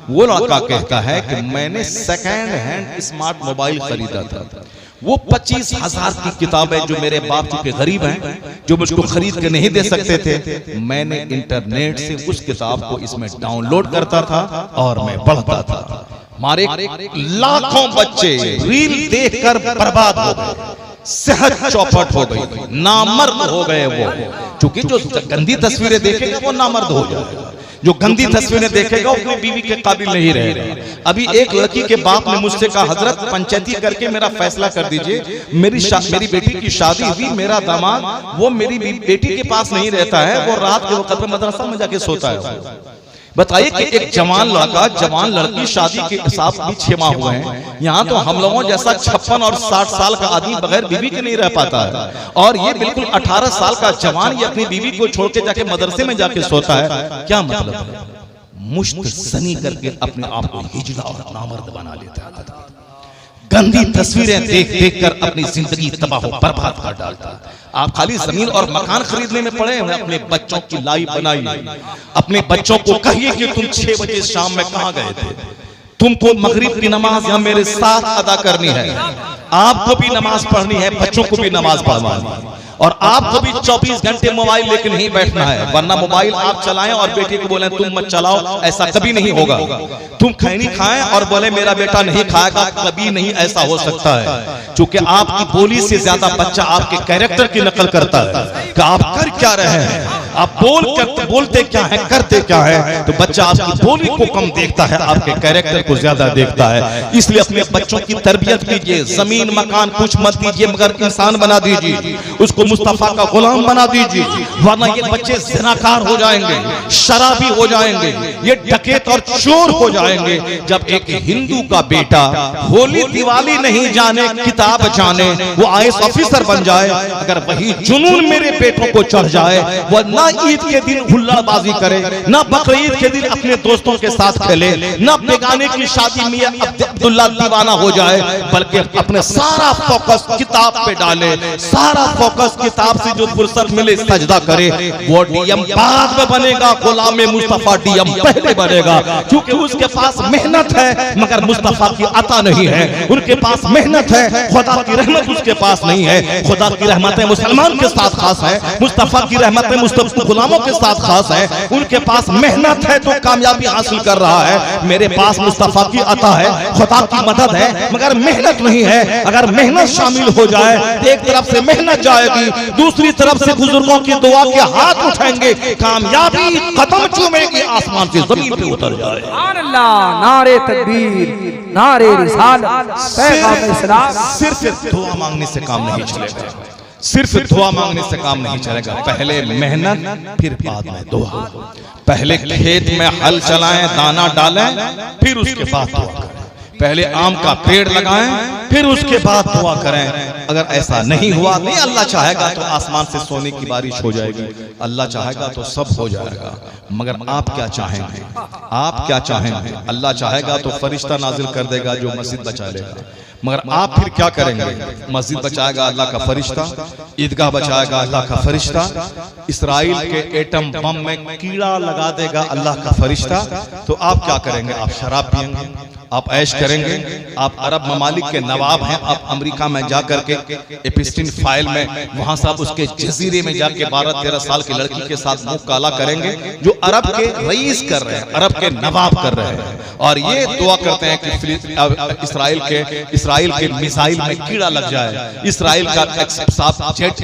वो लड़का कहता है कि मैंने सेकंड हैंड स्मार्ट मोबाइल खरीदा था, वो 25,000 की किताबें जो मेरे बाप चूंकि गरीब हैं, जो मुझको खरीद के नहीं दे सकते थे, मैंने इंटरनेट से उस किताब को इसमें डाउनलोड करता था और मैं पढ़ता था। हमारे लाखों बच्चे रील देखकर बर्बाद हो गए, सेहत चौपट हो गई, नामर्द हो गए वो। क्योंकि जो गंदी तस्वीरें देखेगा वो नामर्द हो जाएगा, जो गंदी तस्वीरें देखेगा वो अपनी बीवी के काबिल नहीं रहेगा। अभी एक लड़की के बाप ने मुझसे कहा, हजरत पंचायती करके मेरा फैसला कर दीजिए, मेरी बेटी की शादी हुई, मेरा दामाद वो मेरी बेटी के पास नहीं रहता है, वो रात के वक्त में मदरसा में जाके सोता है। बताइए कि एक जवान लड़का जवान लड़की शादी के हिसाब भी 6 माह हुए हैं, यहाँ तो हम लोगों जैसा 56 और 60 साल का आदमी बगैर बीवी के नहीं रह पाता है, और ये बिल्कुल 18 साल का जवान ये अपनी बीवी को छोड़ के जाके मदरसे में जाके सोता है। क्या मतलब है? मुश्त सनी करके अपने आप को हिजड़ा और नामर्द बना लेता है। गंदी तस्वीरें देख देख कर अपनी जिंदगी तबाह बर्बाद कर डालता है। आप खाली जमीन और मकान खरीदने में पड़े हैं, अपने बच्चों की लाइफ बनाइए। अपने बच्चों को कहिए कि तुम 6 बजे शाम में कहां गए थे, तुमको मगरिब की नमाज यहाँ मेरे साथ अदा करनी है, आपको भी नमाज पढ़नी है, बच्चों को भी नमाज पढ़वानी है, और आपको भी 24 घंटे मोबाइल लेके नहीं बैठना है, वरना मोबाइल आप चलाएं और बेटे को बोले तुम मत चलाओ, ऐसा कभी नहीं होगा। तुम खैनी खाएं और बोले मेरा बेटा नहीं खाएगा, कभी नहीं ऐसा हो सकता है। क्योंकि आपकी बोली से ज्यादा बच्चा आपके कैरेक्टर की नकल करता है कि आप कर क्या रहे हैं, आप बोलते क्या है, करते क्या है। तो बच्चा आपकी बोली को कम देखता है, आपके कैरेक्टर को ज्यादा देखता है। इसलिए अपने बच्चों की तरबियत कीजिए, जमीन मकान कुछ मत दीजिए, मगर इंसान बना दीजिए, उसको मुस्तफा का गुलाम बना दीजिए, वरना ये बच्चे ज़िनाकार हो जाएंगे, शराबी हो जाएंगे, ये डकैत और चोर हो जाएंगे। जब एक हिंदू का बेटा होली दिवाली नहीं जाने, किताब जाने, वो आईएएस ऑफिसर बन जाए, अगर वही जुनून मेरे बेटों को चढ़ जाए, वो ना ईद के दिन हुल्लड़बाजी करे, ना बकरीद के दिन अपने दोस्तों के साथ खेले, ना बेगाने की शादी में अब्दुल्ला दीवाना हो जाए, बल्कि अपने सारा फोकस किताब पे डाले, सारा फोकस किताब से जो फुर्सत मिले सजदा करे। वो डीएम बाद में बनेगा, गुलाम मुस्तफा डीएम पहले बनेगा, क्योंकि उसके पास मेहनत है मगर मुस्तफा की अता नहीं है, उनके पास मेहनत है, खुदा की रहमत उसके पास नहीं है। खुदा की रहमतें मुसलमान के साथ खास है, मुस्तफा की रहमतें मुस्तफा गुलामों के साथ खास है। उनके पास मेहनत है तो कामयाबी हासिल कर रहा है, मेरे पास मुस्तफा की अता है, खुदा की मदद है, मगर मेहनत नहीं है। अगर मेहनत शामिल हो जाए, एक तरफ से मेहनत जाएगी, दूसरी तरफ से बुजुर्गों की दुआ के हाथ उठाएंगे, कामयाबी कदम चूमेगी, आसमान से जमीन पे उतर जाए। सुभान अल्लाह, नारे तकबीर, नारे रिसालत, पैगाम इस्लाम। सिर्फ दुआ मांगने से काम नहीं चलेगा, सिर्फ दुआ मांगने से काम नहीं चलेगा। पहले मेहनत, फिर बाद में दुआ। पहले खेत में हल चलाएं, दाना डालें, फिर उसके बाद दुआ करें। पहले आम का पेड़ लगाएं, फिर उसके बाद दुआ करें। अगर ऐसा नहीं हुआ, नहीं अल्लाह चाहेगा तो आसमान से सोने की बारिश हो जाएगी, अल्लाह चाहेगा तो सब हो जाएगा। मगर आप क्या चाहेंगे, आप क्या चाहेंगे? अल्लाह चाहेगा तो फरिश्ता नाजिल कर देगा जो मस्जिद बचा लेगा, मगर आप फिर क्या करेंगे? मस्जिद बचाएगा अल्लाह का फरिश्ता, ईदगाह बचाएगा अल्लाह का फरिश्ता, इसराइल के एटम बम में कीड़ा लगा देगा अल्लाह का फरिश्ता, तो आप क्या करेंगे? आप शराब पिएंगे, आप ऐश करेंगे, आप अरब ममालिक के नवाब हैं, आप अमेरिका में जाकर के एपिस्टिन फाइल में वहां से आप उसके जजीरे में जाके 12-13 साल की लड़की के साथ मुंह काला करेंगे, जो अरब के रईस कर रहे हैं, अरब के नवाब कर रहे हैं, और ये दुआ करते हैं कि इसराइल के मिसाइल में कीड़ा लग जाए, इसराइल का जेट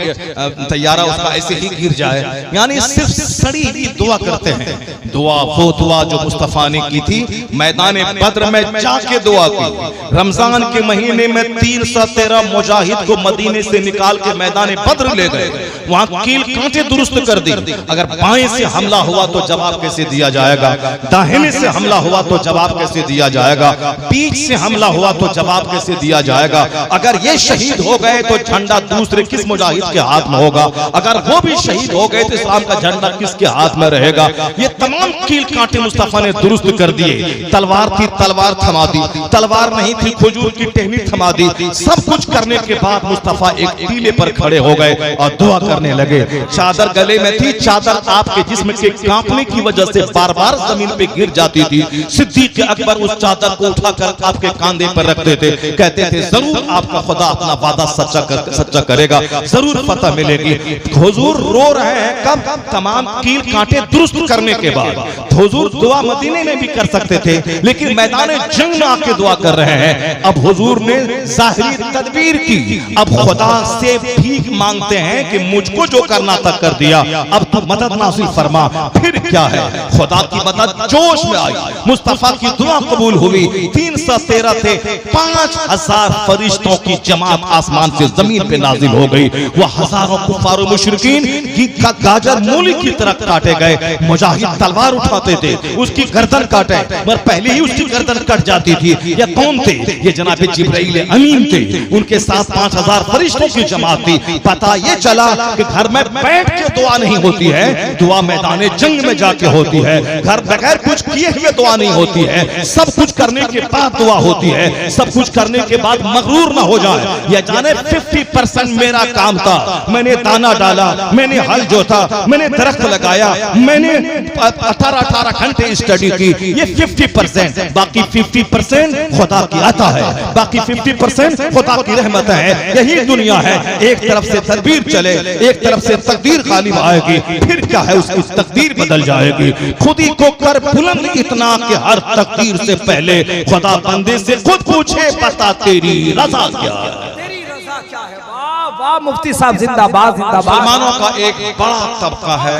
तैयारा उसका ऐसे ही गिर जाए। यानी सिर्फ सड़ी ही दुआ करते हैं। दुआ वो दुआ जो मुस्तफा ने की थी, मैदान बद्र में जाके दुआ की। रमजान के महीने में 313 मुजाहिद को मदीने से निकाल के मैदान बद्र ले गए, वहां कील कांटे दुरुस्त कर दी। अगर बाएं से हमला हुआ तो जवाब कैसे दिया जाएगा, दाहिने से हमला हुआ तो जवाब कैसे दिया जाएगा, बीच से हमला हुआ तो जवाब कैसे दिया जाएगा। अगर ये शहीद हो गए तो झंडा दूसरे किस मुजाहिद के हाथ में होगा, अगर वो भी शहीद हो गए तो इस्लाम का झंडा किसके हाथ में रहेगा। ये तमाम कील कांटे मुस्तफा ने दुरुस्त कर दिए। तलवार थी, तलवार थमा दी, तलवार नहीं थी, खजूर की टहनी थमा दी। सब कुछ करने के बाद मुस्तफा एक टीले पर खड़े हो गए और दुआ करने लगे। चादर गले में थी, चादर आपके जिस्म के कांपने की वजह से बार बार जमीन पे गिर जाती थी। सिद्दीक अकबर उस चादर को उठाकर आपके कांधे पर रखते थे, कहते थे जरूर आपका खुदा अपना वादा सच्चा करेगा, जरूर फतह मिलेगी। हुजूर रो रहे हैं कब? तमाम कील कांटे दुरुस्त करने के बाद। हुजूर दुआ मदीने में भी कर सकते थे, लेकिन मैदान जंग में आके दुआ कर रहे हैं। अब हुजूर ने जाहिरी तदबीर की, अब खुदा से भीख मांगते हैं कि मुझको जो करना था कर दिया, अब तो मदद नाज़िल फरमा। फिर क्या है, खुदा की मदद जोश में आई, मुस्तफा की दुआ कबूल हुई। 313 थे, 5000 फरिश्तों की जमात आसमान से जमीन पे नाजिल हो गई। वह हजारों कुफार और मुशरिकीन की गाजर मूली की तरह काटे गए। मुजाहिद तलवार उठाते थे, उसकी गर्दन काटे, मगर पहले ही उसकी गर्दन कट जाती थी। ये कौन थे? ये जनाब जिब्राइल अमीन थे, उनके साथ 5000 फरिश्तों की जमात थी। पता ये चला कि घर में बैठ के दुआ नहीं होती है, दुआ मैदान जंग में जाके होती है। घर बगैर कुछ किए हुए दुआ नहीं होती है, सब कुछ करने के बाद दुआ होती है। सब कुछ करने के बाद मगरूर ना हो जाए, ये जाने 50% मेरा काम था, मैंने दाना डाला, मैंने हल जोता, मैंने दरख्त लगाया, मैंने 18 घंटे स्टडी की। ये 50%, बाकी 50% खुदा की अता है, बाकी 50% खुदा की रहमत है। यही दुनिया है, एक तरफ से तदबीर चले, एक तरफ से तकदीर गालिब आएगी, फिर क्या है उसकी तकदीर बदल जाएगी। खुद ही को कर बुलंद इतना कि हर तकदीर से पहले खुदा बंदे से खुद पूछे बता तेरी रजा क्या है। तेरी रजा क्या है? वाह वाह मुफ्ती साहब जिंदाबाद जिंदाबाद। मुसलमानों का एक बड़ा तबका है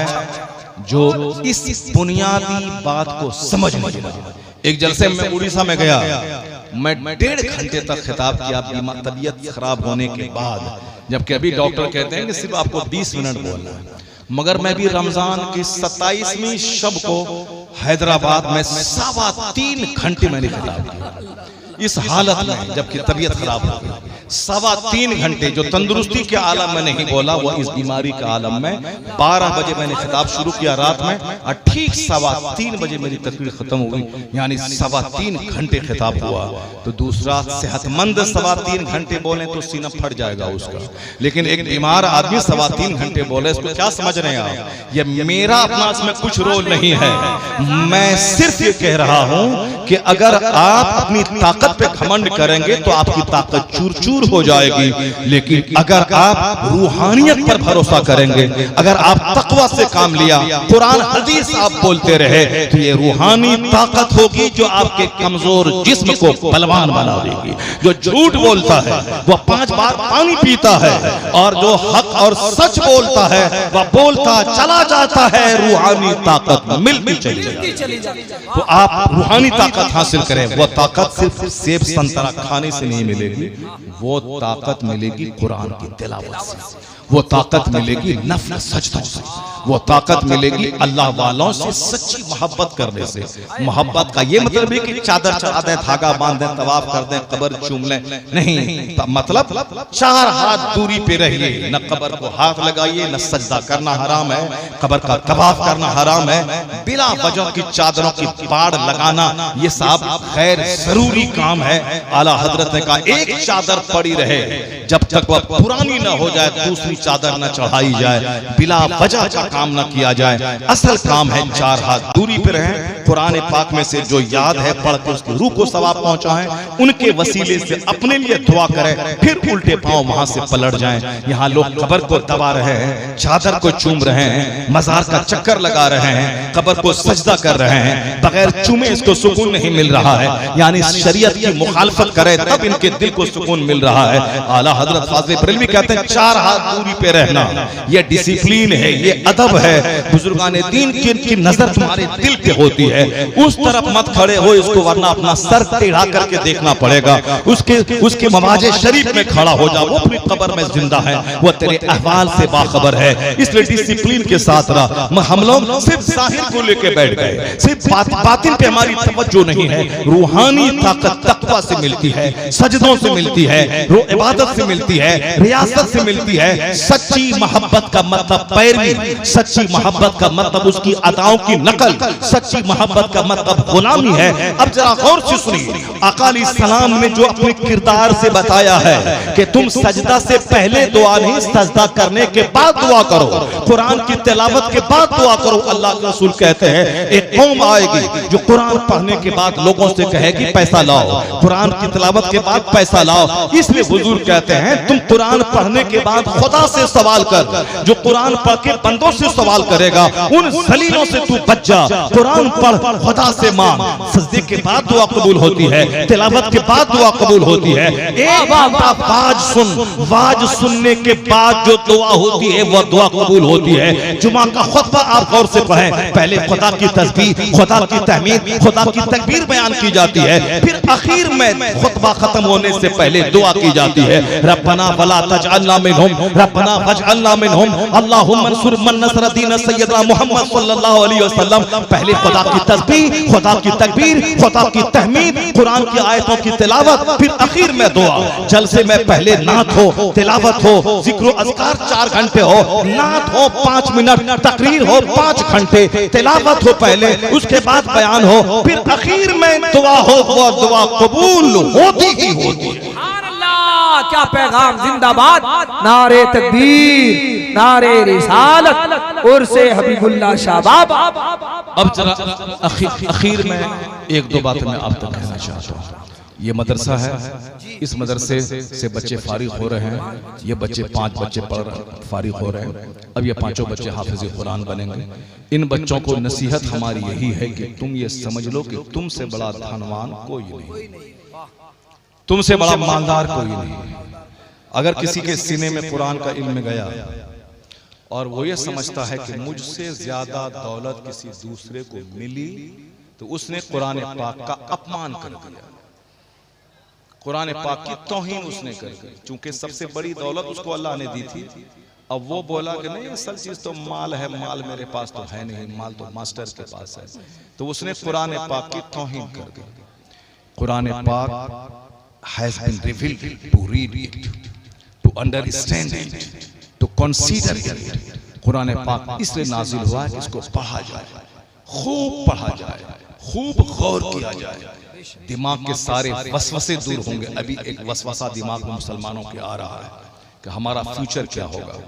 जो इस बुनियादी बात को समझ नहीं पाया। एक जलसे में उड़ीसा में गया, मैं 1.5 घंटे तक खिताब किया तबीयत खराब होने के बाद, जबकि अभी डॉक्टर कहते हैं कि सिर्फ आपको 20 मिनट बोलना है। मगर मैं भी रमजान की 27वीं शब को हैदराबाद में 3.25 घंटे मैंने खिताब किया। इस हालत में जबकि तबीयत खराब हो गई, 3.25 घंटे जो तंदुरुस्ती के आलम में नहीं बोला, वो इस बीमारी के आलम में। 12 बजे मैंने खिताब शुरू किया रात में, और ठीक 3:15 बजे मेरी तकरीर खत्म हुई, यानी 3.25 घंटे खिताब हुआ। तो दूसरा सेहतमंद 3.25 घंटे बोले तो सीना फट जाएगा उसका, लेकिन एक बीमार आदमी 3.25 घंटे बोले, इसको क्या समझ रहे हैं आप? ये मेरा अपना इसमें कुछ रोल नहीं है, मैं सिर्फ ये कह रहा हूं कि अगर आप अपनी ताकत पे घमंड करेंगे तो आपकी ताकत चूर चूर हो जाएगी। लेकिन अगर आप रूहानियत पर भरोसा करेंगे, अगर आप तकवा से काम लिया, कुरान हदीस आप बोलते रहे, तो ये रूहानी ताकत होगी जो आपके कमजोर जिस्म को बलवान बना देगी। जो झूठ बोलता है वह 5 बार पानी पीता है, और जो हक और सच बोलता है वह बोलता चला जाता है। रूहानी ताकत मिलती चली जाती। तो आप रूहानी ताकत हासिल करें। वो ताकत सिर्फ सेब संतरा खाने से नहीं मिलेगी, वो ताकत मिलेगी कुरान की तिलावत से, वो ताकत मिलेगी नफल सजदों से, वो ताकत मिलेगी अल्लाह वालों से सच्ची मोहब्बत करने से। मोहब्बत का ये मतलब है कि चादर चढ़ा दें, धागा बांध दें, तवाफ कर दें, कब्र चूम लें, नहीं। मतलब 4 हाथ दूरी पे रहिए, न कब्र को हाथ लगाइए, न सजदा करना हराम है, कब्र का तवाफ करना हराम है। बिला वजह की चादरों की पाड़ लगाना ये साहब गैर जरूरी काम है। आला हजरत ने कहा एक चादर पड़ी रहे जब तक वह पुरानी न हो जाए, दूसरी चादर न चढ़ाई जाए, बिला वजह का काम न किया जाए। असल काम है 4 हाथ दूरी पे रहें। कुरान पाक में से जो याद है पढ़ के उसकी रूह को सवाब पहुंचाएं, उनके वसीले से अपने लिए दुआ करें, फिर उल्टे पांव वहां से पलट जाएं। यहाँ लोग कब्र को दबा रहे हैं, चादर को चूम रहे हैं, मजार का चक्कर लगा रहे हैं, कब्र को सजदा कर रहे हैं, बगैर चूमे इसको सुकून नहीं मिल रहा है। यानी शरीयत की मुखालफत करे तब इनके दिल को सुकून मिल रहा है। आला हजरत फाज़िल बरेलवी कहते हैं 4 हाथ दूरी पे रहना ये डिसिप्लिन है, ये अदब है। बुजुर्गान दीन की नजर तुम्हारे दिल पे होती है, उस तरफ मत खड़े हो इसको, वरना अपना सर टेढ़ा करके देखना पड़ेगा। उसके मवाजे शरीफ में खड़ा हो जा, वो अपनी कब्र में जिंदा है, वो तेरे अहवाल से बाखबर है, इसलिए डिसिप्लिन के साथ रहा। हम लोग सिर्फ जाहिर को लेके बैठ गए, सिर्फ बातिन पे हमारी तवज्जो नहीं है। रूहानी ताकत तकवा से मिलती है, सजदों से मिलती है, इबादत से मिलती है, रियासत से मिलती है। सच्ची मोहब्बत का मतलब पैरवी, सच्ची मोहब्बत का मतलब उसकी अदाओं की नकल, सच्ची मोहब्बत का मतलब गुलामी है। अब जरा गौर से सुनिए, आका अलैहिस्सलाम ने जो अपने किरदार से बताया है कि तुम सजदा से पहले दुआ नहीं, सजदा करने के बाद दुआ करो, कुरान की तिलावत के बाद दुआ करो। अल्लाह के रसूल कहते हैं एक कौम आएगी जो कुरान पढ़ने के बाद लोगों से कहेगी पैसा लाओ, कुरान की तिलावत के बाद पैसा लाओ। इसलिए हुजूर कहते हैं तुम कुरान पढ़ने के बाद खुदा से सवाल कर, जो कुरान पढ़ के बंदों से सवाल करेगा उन जलीलों से तू बच जा। कुरान पढ़, खुदा से मांग, सजदे के बाद दुआ कबूल होती है, तिलावत के बाद दुआ कबूल होती है। एक घंटा वाज सुन, वाज सुनने के बाद जो दुआ होती है वो दुआ कबूल होती है। जुमा का खुतबा आप गौर से पढ़ें, पहले खुदा की तस्बीह, खुदा की तहमीद, खुदा की तकबीर बयान की जाती है, फिर आखिर में खुतबा खत्म होने से पहले दुआ की जाती है, रब्बना वला तजअलना मिनहुम, रब्बना वजअलना मिनहुम, अल्लाहुम्मा अंसुर मन नसर दीन सय्यदना मुहम्मद सल्लल्लाहु अलैहि वसल्लम। पहले खुदा की तस्बीह, खुदा की तकबीर, खुदा की तहमीद, कुरान की आयतों की तिलावत, फिर आखिर में दुआ। जलसे में पहले नात हो, तिलावत हो, जिक्र अज़कार 4 घंटे हो, नात हो 5 मिनट, तकरीर हो 5 घंटे, तिलावत हो पहले, उसके बाद बयान हो, फिर आखिर में दुआ हो, वो दुआ कबूल होती ही होती है। क्या पैगाम, जिंदाबाद, नारे तकबीर, नारे रिसालत, उर्से हबीबुल्लाह शाबाब। अब जरा आखिर में एक दो बातें मैं आप तक कहना चाहता हूँ। ये मदरसा है, इस मदरसे से बच्चे फारिग हो रहे हैं, ये बच्चे 5 बच्चे पढ़ रहे फारिग हो रहे हैं, अब ये 5 बच्चे हाफिज़ कुरान बनेंगे। इन बच्चों को नसीहत हमारी यही है कि तुम ये समझ लो कि तुमसे बड़ा धनवान कोई नहीं, तुमसे बड़ा मालदार कोई नहीं। अगर किसी के सीने में कुरान का इल्म गया और वो ये समझता है कि मुझसे ज्यादा दौलत किसी दूसरे को मिली, तो उसने कुरान पाक का अपमान कर दिया, कुरान पाक की तौहीन उसने कर दी। चूंकि सबसे बड़ी दौलत उसको अल्लाह ने दी थी, अब वो बोला कि नहीं असल चीज तो माल है, माल मेरे पास तो है नहीं, माल तो मास्टर के पास है, तो उसने कुरान पाक की तौहीन कर दी। कुरान पाक has been revealed to read it, to understand it, to consider it. Quran पाक इसलिए नाजिल हुआ है कि इसको पढ़ा जाए, खूब पढ़ा जाए, खूब गौर किया जाए, दिमाग के सारे वसवसे दूर होंगे। अभी एक वसवसा दिमाग में मुसलमानों के आ रहा है कि हमारा फ्यूचर क्या होगा,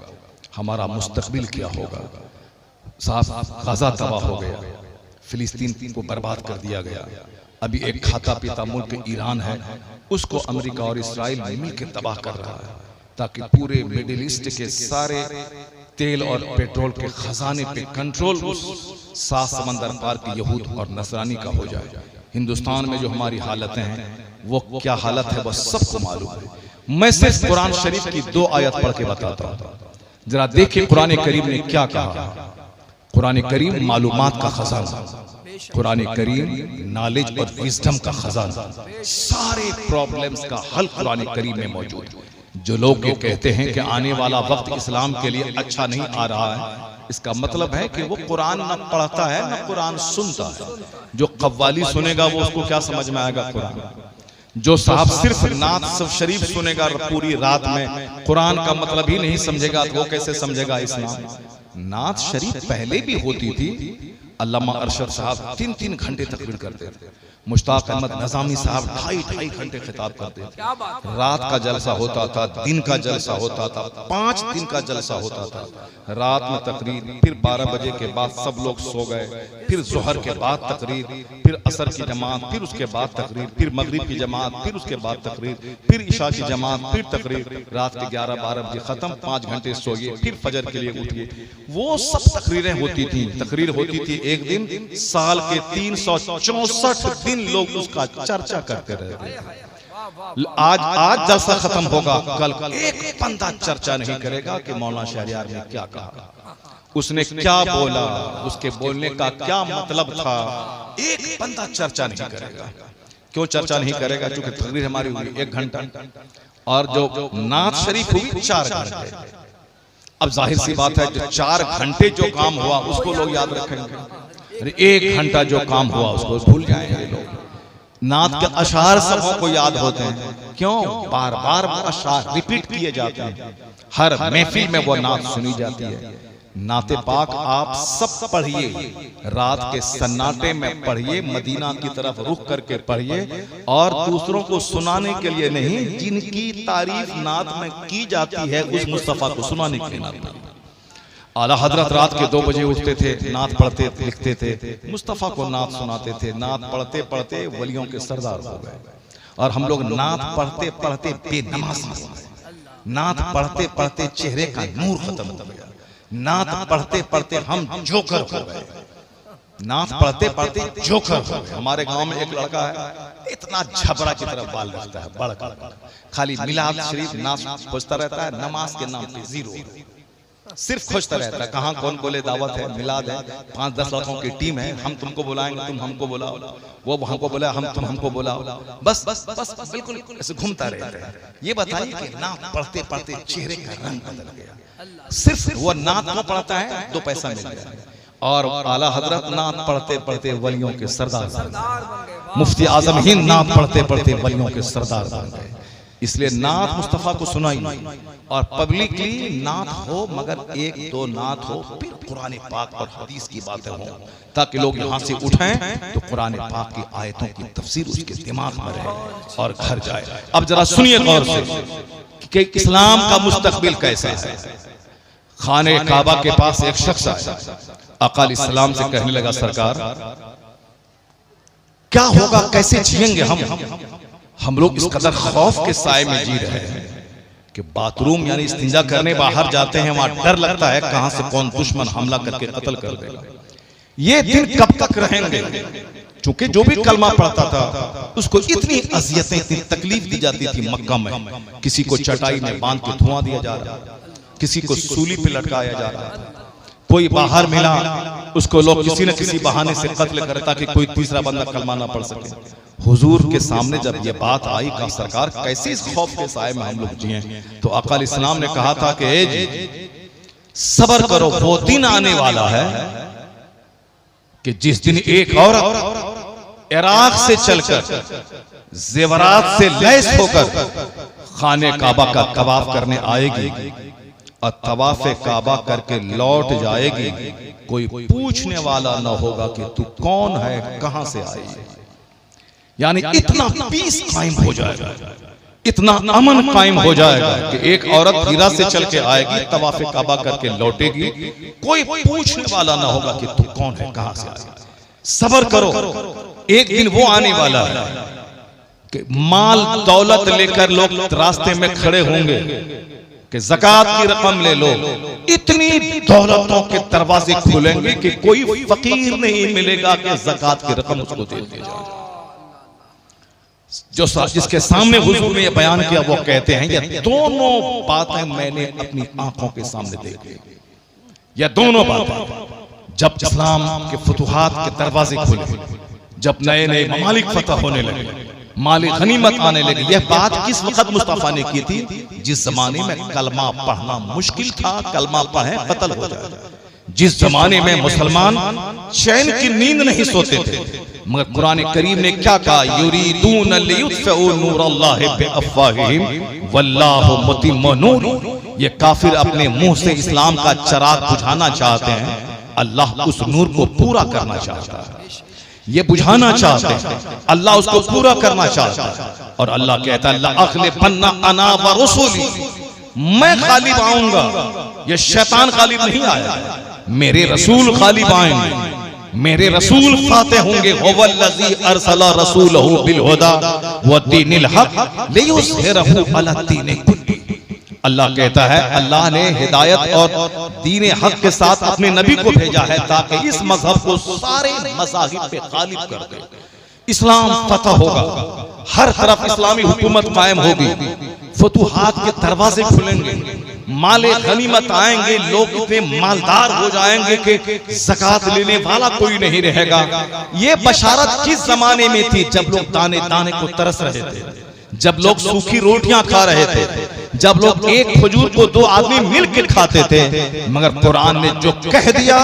हमारा मुस्तकबिल क्या होगा। साहब गाजा तबाह हो गया, फिलिस्तीन को बर्बाद कर दिया गया, अभी एक खाता पीता मुल्क ईरान है, उसको अमेरिका और इस्राइल मिलकर तबाह कर रहा है, ताकि पूरे मिडिल ईस्ट के सारे तेल और पेट्रोल के खजाने पे कंट्रोल उस 7 समंदर पार के यहूद और नसरानी का हो जाए। हिंदुस्तान में जो हमारी हालतें हैं वो क्या हालत है वो सबको मालूम है। मैं सिर्फ कुरान शरीफ की 2 आयत पढ़ के बताता हूँ, जरा देखिए कुरान करीम ने क्या कहा। कुरान करीम मालूमात का खजाना, कुरान करीम नॉलेज और विजडम का खजाना, सारे प्रॉब्लम्स का हल कुरान करीम में मौजूद। जो लोग ये कहते हैं कि आने वाला वक्त इस्लाम के लिए अच्छा नहीं आ रहा है, इसका मतलब है कि वो कुरान न पढ़ता है न कुरान सुनता है। जो कव्वाली सुनेगा वो उसको क्या समझ में आएगा कुरान, जो साहब सिर्फ नात शरीफ सुनेगा पूरी रात में, कुरान का मतलब ही नहीं समझेगा, तो वो कैसे समझेगा इस्लाम। नात शरीफ पहले भी होती थी, अल्लामा अरशद साहब 3-3 घंटे तकरीर करते थे, मुश्ताक अहमद नज़ामी साहब 2.5 घंटे खिताब करते थे। रात का जलसा होता था, दिन का जलसा होता था, 5 दिन का जलसा होता था। रात में तकरीर, फिर 12 बजे के बाद सब लोग सो गए, फिर जोहर के बाद तकरीर, फिर असर की जमात, फिर उसके बाद तकरीर, फिर मगरिब की जमात, फिर उसके बाद तकरीर, फिर इशा की जमात, फिर तकरीर। रात के 11-12 बजे खत्म, 5 घंटे सोइए, फिर फजर के लिए उठिए। वो सब तकरीरें होती थी। तकरीर होती थी एक दिन, साल के 364 दिन लोग उसका चर्चा करते रहते। आज जलसा खत्म होगा, कल एक बंदा चर्चा नहीं करेगा कि मौलाना शहरियार ने क्या कहा, उसने क्या बोला, उसके बोलने का क्या मतलब था। एक बंदा चर्चा नहीं करेगा। क्यों चर्चा नहीं करेगा? क्योंकि तकरीर हमारी हुई 1 घंटा और जो नात शरीफ हुई 4 घंटे। अब जाहिर सी बात है जो 4 घंटे जो काम हुआ उसको लोग याद रखेंगे, 1 घंटा जो काम हुआ उसको भूल जाएंगे लोग। नात के अशार सबों को याद होते हैं, क्यों? बार बार वो अशार रिपीट किए जाते हैं, हर महफिल में वो नात सुनी जाती है। नाते पाक आप सब पढ़िए, रात के सन्नाटे में पढ़िए, मदीना की तरफ रुख करके पढ़िए, और दूसरों को सुनाने के लिए नहीं, जिनकी तारीफ नात में की जाती है उस मुस्तफा को सुनाने के लिए नात। आला हजरत रात के 2 बजे उठते थे, नात पढ़ते लिखते थे, मुस्तफा को नात सुनाते थे। नात पढ़ते पढ़ते वलियों के सरदार हो गए, और हम लोग नात पढ़ते पढ़ते बेनमाज हो गए। नात पढ़ते पढ़ते चेहरे का नूर खत्म हो गया। नात पढ़ते पढ़ते हम जोकर हो गए। नात पढ़ते पढ़ते जोकर हो गए। हमारे गांव में एक लड़का है, इतना झबरा की तरह बाल रखता है, बड़ा, खाली मिलाद शरीफ नात खोजता रहता है, नमाज के नाम पे जीरो, सिर्फ खोजता रहता है। कहाँ कौन बोले दावत है, मिलाद है, 5-10 लाखों की टीम है, हम तुमको बुलाएंगे, तुम हमको बुलाओ, वो हमको बुलाए, तुम हमको बुलाओ, बस बस बस बिल्कुल ऐसे घूमता रहता है। ये बताइए कि नात पढ़ते पढ़ते चेहरे का रंग बदल गया। सिर्फ वो नात को पढ़ता है, 2 पैसा मिल गया। और आला हजरत नात पढ़ते पढ़ते वलियों के सरदार, मुफ्ती आजम हिंद नात पढ़ते पढ़ते वलियों के सरदार बन गए। इसलिए नात मुस्तफा को सुनाई, और पब्लिकली नात हो, मगर 1-2 नात हो, फिर कुरान पाक और हदीस की बातें हो, ताकि लोग यहाँ से उठें तो कुरान पाक की आयतों की तफसीर उसके दिमाग में रहे और घर जाए। अब जरा सुनिए गौर से कि इस्लाम का मुस्तकबिल कैसा है। खाने काबा के पास एक शख्स आया, आका अलैहिस्सलाम से कहने लगा, सरकार क्या होगा, कैसे जिएंगे हम लोग इस कदर खौफ के साए में जी रहे हैं कि बाथरूम यानी इस्तिंजा करने बाहर जाते हैं, वहां डर लगता है कहां से कौन दुश्मन हमला करके कत्ल कर देगा। ये दिन कब तक रहेंगे? चूंकि जो भी कलमा पढ़ता था उसको इतनी अजियतें, इतनी तकलीफ दी जाती थी मक्का में। किसी को चटाई में बांध के धुआं दिया जा रहा, किसी को सूली पे लटकाया जा रहा, कोई बाहर मिला उसको लोग किसी न किसी बहाने से कत्ल करे ताकि कोई तीसरा बंदा कलमा ना पढ़ सके। हुजूर के सामने जब ये बात आई, कहा सरकार कैसे इस खौफ के साए में हम लोग जिए, तो आका अलैहिस्सलाम ने कहा था कि ए जी सब्र करो, वो दिन आने वाला है कि जिस दिन एक औरत इराक से चलकर जेवरात से लैस होकर खाने काबा का तवाफ करने आएगी और तवाफे काबा करके लौट जाएगी, कोई पूछने वाला न होगा कि तू कौन है, कहां से आई है। यानी इतना पीस कायम हो जाएगा, इतना अमन कायम हो जाएगा कि एक औरत हीरा से चल के आएगी, तवाफे काबा करके लौटेगी, कोई पूछने वाला ना होगा कि तू कौन है, कहां से आई। सब्र करो, एक दिन वो आने वाला है कि माल दौलत लेकर लोग रास्ते में खड़े होंगे कि ज़कात की रकम ले लो। इतनी दौलतों के दरवाजे खुलेंगे कि कोई फकीर नहीं मिलेगा कि ज़कात की रकम उसको दे दी जाए। जो जिसके सामने हुजूर ने ये बयान किया वो कहते हैं ये दोनों बातें मैंने अपनी आंखों के सामने देखी। ये दोनों बातें जब इस्लाम के फतुहात के दरवाजे खुले, जब नए नए ममालिक फतह होने लगे, माली गनीमत आने लगी, यह बात किस वक्त मुस्तफा ने की थी? जिस जमाने में कलमा पढ़ना मुश्किल था, कलमा पढ़े कत्ल हो जाए, जिस जमाने में मुसलमान चैन की नींद नहीं सोते थे। मगर कुरान करीम ने क्या कहा? युरीदून लियुत्फिउ नूरल्लाहि बिअफ़वाहिहिम वल्लाहु मुतिम्मु नूरिही। ये काफिर अपने मुंह से इस्लाम का चिराग बुझाना चाहते हैं, अल्लाह उस नूर को पूरा करना चाहता है। ये बुझाना चाहते हैं, अल्लाह उसको पूरा करना चाहता है। और अल्लाह कहता है लअग़लिबन्ना अना व रुसुली, मैं गालिब आऊंगा। ये शैतान गालिब नहीं आया, मेरे रसूल गालिब आएंगे, मेरे रसूल फाते होंगे। हुवल्लज़ी अरसला रसूलहु बिल हुदा व दीनिल हक़ लियुज़हिरहु अला दीनि कुल्ली। अल्लाह कहता है अल्लाह ने हिदायत और दीन हक के साथ अपने नबी को भेजा है ताकि इस मजहब को सारे मज़ाहिब पे गालिब कर दे। इस्लाम फतह होगा, हर तरफ इस्लामी हुकूमत कायम होगी, फतुहात के दरवाजे खुलेंगे, माले गनीमत आएंगे, लोग इतने मालदार हो जाएंगे कि ज़कात लेने वाला कोई नहीं रहेगा। ये बशारत किस जमाने में थी? जब लोग दाने दाने को तरस रहे थे, जब लोग सूखी रोटियां खा रहे थे, जब लोग एक खजूर को दो आदमी मिल के खाते थे, मगर कुरान ने जो कह दिया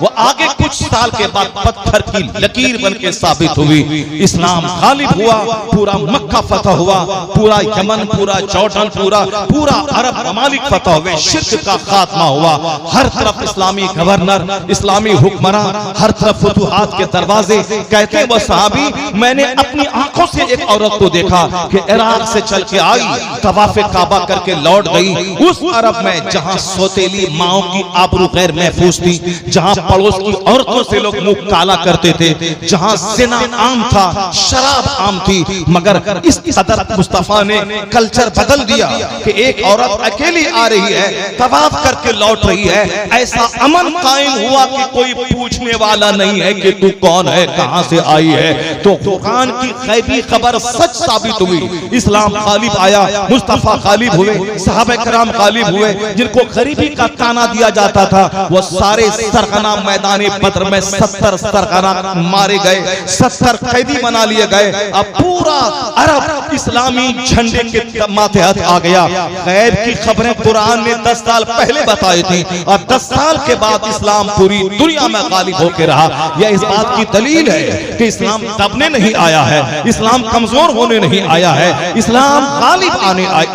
वो आगे कुछ साल के बाद पत्थर की लकीर बन के साबित हुई। इस्लाम गालिब हुआ, पूरा मक्का फतह हुआ, पूरा यमन, पूरा जॉर्डन, पूरा अरब ममालिक फतह हुए, शिर्क का खात्मा हुआ। हर तरफ इस्लामी गवर्नर, इस्लामी हुक्मरान, हर तरफ फतूहात के दरवाजे। कहते वो सहाबी, मैंने अपनी आंखों से एक औरत को देखा कि इराक से चल के आई, तवाफ़े काबा करके लौट गई, उस अरब में जहां सौतेली माओ की आबरू गैर महफूज थी, जहां पड़ोस की औरतों से लोग मुंह काला करते थे, जहां ज़िना आम था, शराब आम थी, मगर इस कदर मुस्तफा ने कल्चर बदल दिया कि एक औरत अकेली आ रही है, तवाफ करके लौट रही है, ऐसा अमन कायम हुआ कि कोई पूछने वाला नहीं है कि तू कौन है, कहां से आई है। तो कुरान की गैबी खबर सच साबित हुई। इस्लाम गालिब आया, मुस्तफा गालिब हुए, सहाबा कराम गालिब हुए। जिनको गरीबी का ताना दिया जाता था वो सारे सरगना मैदानी बद्र में 70 सरगना मारे गए, 70 कैदी बना लिए गए। अब पूरा अरब इस्लामी झंडे के मातहत आ गया। गैब की खबरें कुरान ने 10 साल पहले बताई थी और 10 साल के बाद इस्लाम पूरी दुनिया में गालिब होकर रहा। यह इस बात की दलील है कि इस्लाम दबने नहीं आया है, इस्लाम कमजोर होने नहीं आया है, इस्लाम गालिब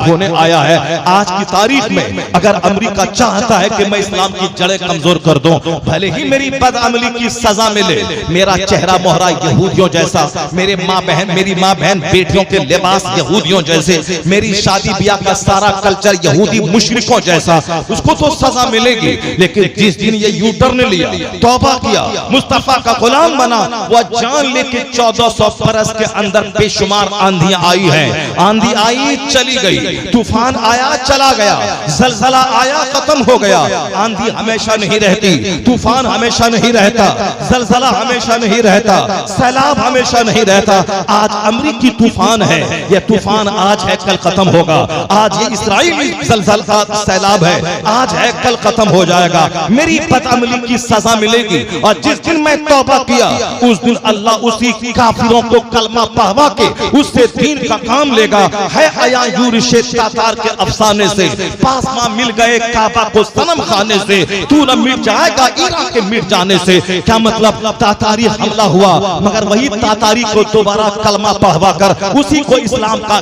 होने आया है। आज की तारीख में अगर अमेरिका चाहता है कि मैं इस्लाम की जड़ें कमजोर कर दूं, भले ही मेरी बदअमली की सजा मिले, मेरा चेहरा मोहरा यहूदियों जैसा, मेरी माँ बहन बेटियों के लिबास यहूदियों जैसे, मेरी शादी ब्याह का सारा कल्चर यहूदी मुशरिकों जैसा, उसको तो सजा मिलेगी। लेकिन जिस दिन ये यू टर्न लिया, तौबा किया, मुस्तफा का गुलाम बना, वह जान लेके 1400 बरस के अंदर बेशुमार आंधियां आई हैं। आंधी आई चली गई, तूफान आया चला गया, जलजला आया खत्म हो गया। आंधी हमेशा नहीं रहती, तूफान हमेशा नहीं रहता, जलजला हमेशा नहीं रहता, सैलाब हमेशा नहीं रहता। आज अमरीकी तूफान है, यह तूफान आज है कल खत्म होगा। आज ये इस्राइली जलजला सैलाब है, आज है कल खत्म हो जाएगा। मेरी बदअमली की सजा मिलेगी और जिस दिन मैं तौबा किया उस दिन अल्लाह उसी काफिरों को कलमा पढ़वा के उससे दीन का काम लेगा। है आया यूरिशे तातार के अफसाने से, पासमा मिल गए काबा को सनम खाने से, तू न मिट जाएगा ईरान के मिट जाने से। क्या मतलब, तातारी हमला हुआ मगर वही तातारी को दोबारा कलमा पढ़वा कर उसी को इस्लाम का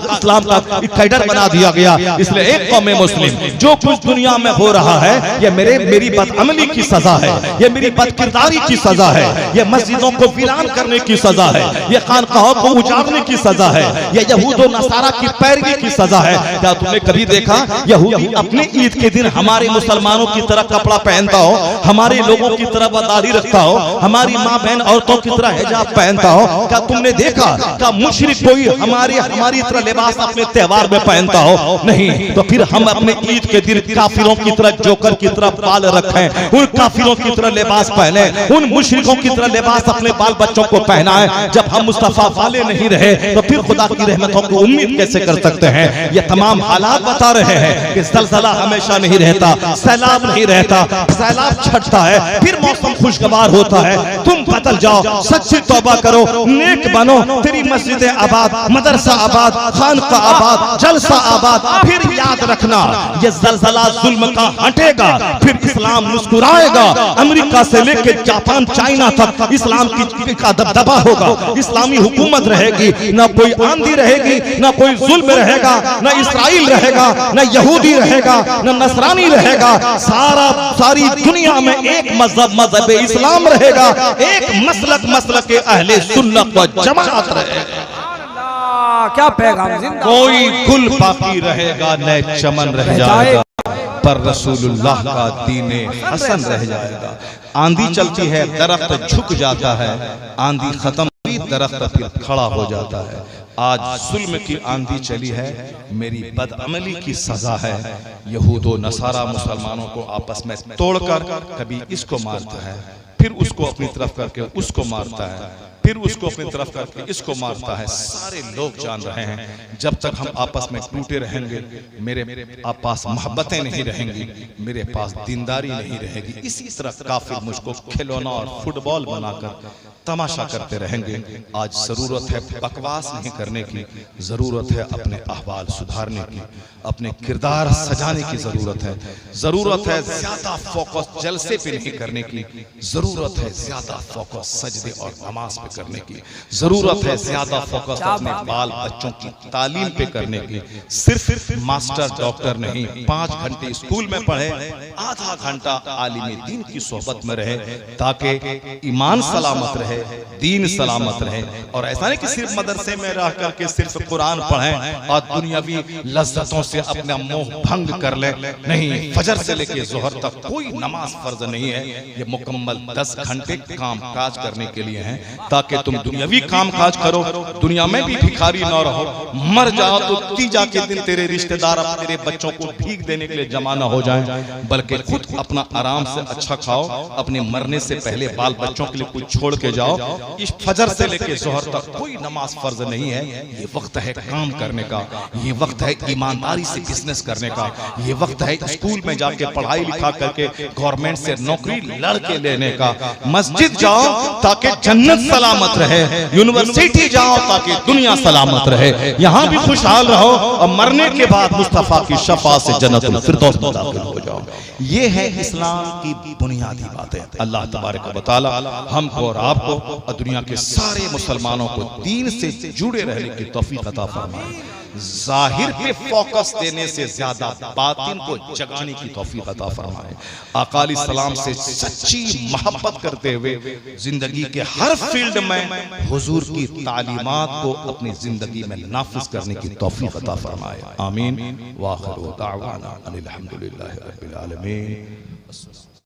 कैडर बना दिया गया। इसलिए एक कौम मुस्लिम जो कुछ दुनिया में हो रहा है यह मेरी बदअमली की सजा है, यह मेरी बदकिरदारी की सजा है, यह मस्जिदों को वीरान करने की सजा है, यह खानकाहों को उजाड़ने की सजा है, यह यहूद और नसारा की पैरवी की सजा है। क्या तुमने कभी देखा यहूदी अपने ईद के दिन हमारे मुसलमानों की तरह कपड़ा पहनता हो, हमारे लोगों की तरह दाढ़ी रखता हो, हमारी माँ बहन औरतों की तरह हिजाब पहनता हो? क्या तुमने देखा क्या मुशरिक कोई हमारी तरह लिबास अपने त्योहार में पहनता हो? नहीं। तो फिर हम अपने ईद के दिन काफिरों की तरह जोकर की तरह बाल रखें, उन काफिरों की तरह लिबास पहने, उन मुशरिकों की तरह लिबास अपने बाल बच्चों को पहनाए? जब हम मुस्तफा वाले नहीं रहे तो फिर खुदा की रहमतों को उम्मीद कैसे कर सकते हैं? ये तमाम हालात बता रहे हैं कि ज़लज़ला हमेशा नहीं रहता, सैलाब नहीं रहता, सैलाब छटता है, फिर मौसम खुशगवार होता है। तुम बदल जाओ, सच्ची तौबा करो, नेक बनो, तेरी मस्जिद आबाद, मदरसा आबाद, खानका आबाद, जलसा आबाद। फिर याद रखना ये ज़लज़ला जुल्म का हटेगा, फिर इस्लाम मुस्कुराएगा। अमेरिका से लेकर जापान चाइना तक इस्लाम का दबदबा होगा, इस्लामी हुकूमत रहेगी, ना कोई आंधी रहेगी, ना कोई जुल्म रहेगा, ना इस्राइल रहेगा, ना यहूदी रहेगा, ना नसरानी रहेगा। सारी दुनिया में एक मजहब इस्लाम रहेगा, एक मसलक के अहले सुन्नत व जमात रहेगा। क्या पैगाम जिंदा। कोई गुल बाकी रहेगा न चमन रह जाएगा, पर रसूलुल्लाह का दीने हसन रह जाएगा। आंधी चलती है, दरख्त झुक जाता है, आंधी खत्म हुई, दरख्त फिर खड़ा हो जाता है। आज जुल्म की आंधी चली है, मेरी बदअमली की सजा है। यहूद व नसारा मुसलमानों को आपस में तोड़कर कभी इसको मारता है, फिर उसको अपनी तरफ करके उसको मारता है, फिर उसको अपनी तरफ करके इसको मारता है। सारे लोग जान रहे हैं जब तक हम आपस में टूटे रहेंगे, मेरे पास मोहब्बतें नहीं रहेंगी, मेरे पास दीनदारी नहीं रहेगी। इसी तरह काफिर मुझको खिलौना और फुटबॉल बनाकर तमाशा करते रहेंगे। आज जरूरत है बकवास नहीं करने की, जरूरत है अपने अहवाल सुधारने की, अपने किरदार सजाने की जरूरत है। जरूरत है ज्यादा फोकस जलसे पे नहीं करने की, जरूरत है ज्यादा फोकस सजदे और नमाज पे करने की, जरूरत है ज्यादा फोकस अपने बाल बच्चों की तालीम पे करने की। सिर्फ मास्टर डॉक्टर नहीं, 5 घंटे स्कूल में पढ़े, आधा घंटा आलिम दीन की सोहबत में रहे, ताकि ईमान सलामत रहे, दीन सलामत रहे। और ऐसा नहीं कि सिर्फ मदरसे में रह करके सिर्फ कुरान पढ़ें और दुनियावी लज्जतों से अपना मोह भंग कर ले। नहीं, फजर से लेकर जोहर तक कोई नमाज फर्ज नहीं है। ये मुकम्मल 10 घंटे काम काज करने के लिए हैं, ताकि तुम दुनियावी काम काज करो, दुनिया में भी भिखारी न रहो। मर जाओ तो तीजा के दिन तेरे रिश्तेदार अब तेरे बच्चों को भीख देने के लिए जमा न हो जाएं, बल्कि खुद अपना आराम से अच्छा खाओ। अपने मरने से पहले बाल बच्चों के लिए कुछ छोड़ के जाओ। इस फजर से लेकर जोहर तक कोई नमाज फर्ज नहीं है। ये वक्त है काम करने का, ये वक्त है ईमानदारी से बिजनेस करने का, ये वक्त है स्कूल में जाके पढ़ाई लिखा करके गवर्नमेंट से नौकरी लड़के लेने का। मस्जिद जाओ ताकि जन्नत सलामत रहे, यूनिवर्सिटी जाओ ताकि दुनिया सलामत रहे, यहाँ भी खुशहाल रहो और मरने के बाद मुस्तफा की शफा से जन्नतुल फिरदौस में दाखिल हो जाओ। ये है इस्लाम की बुनियादी बातें। अल्लाह तबारक व तआला हमको और आपको और दुनिया के सारे मुसलमानों को दीन से जुड़े रहने की तौफीक अता फरमाए। जाहिर पे फोकस देने से ज्यादा बातिन को जगाने की तौफीक अता फरमाए। आका अलैहिस्सलाम से सच्ची मोहब्बत करते हुए जिंदगी के हर फील्ड में हुजूर की तालीमात को अपनी जिंदगी में नाफिज करने की तौफीक अता फरमाए। आमीन। व आखिरु दावाना अनिल हम्दुलिल्लाहि रब्बिल आलमीन।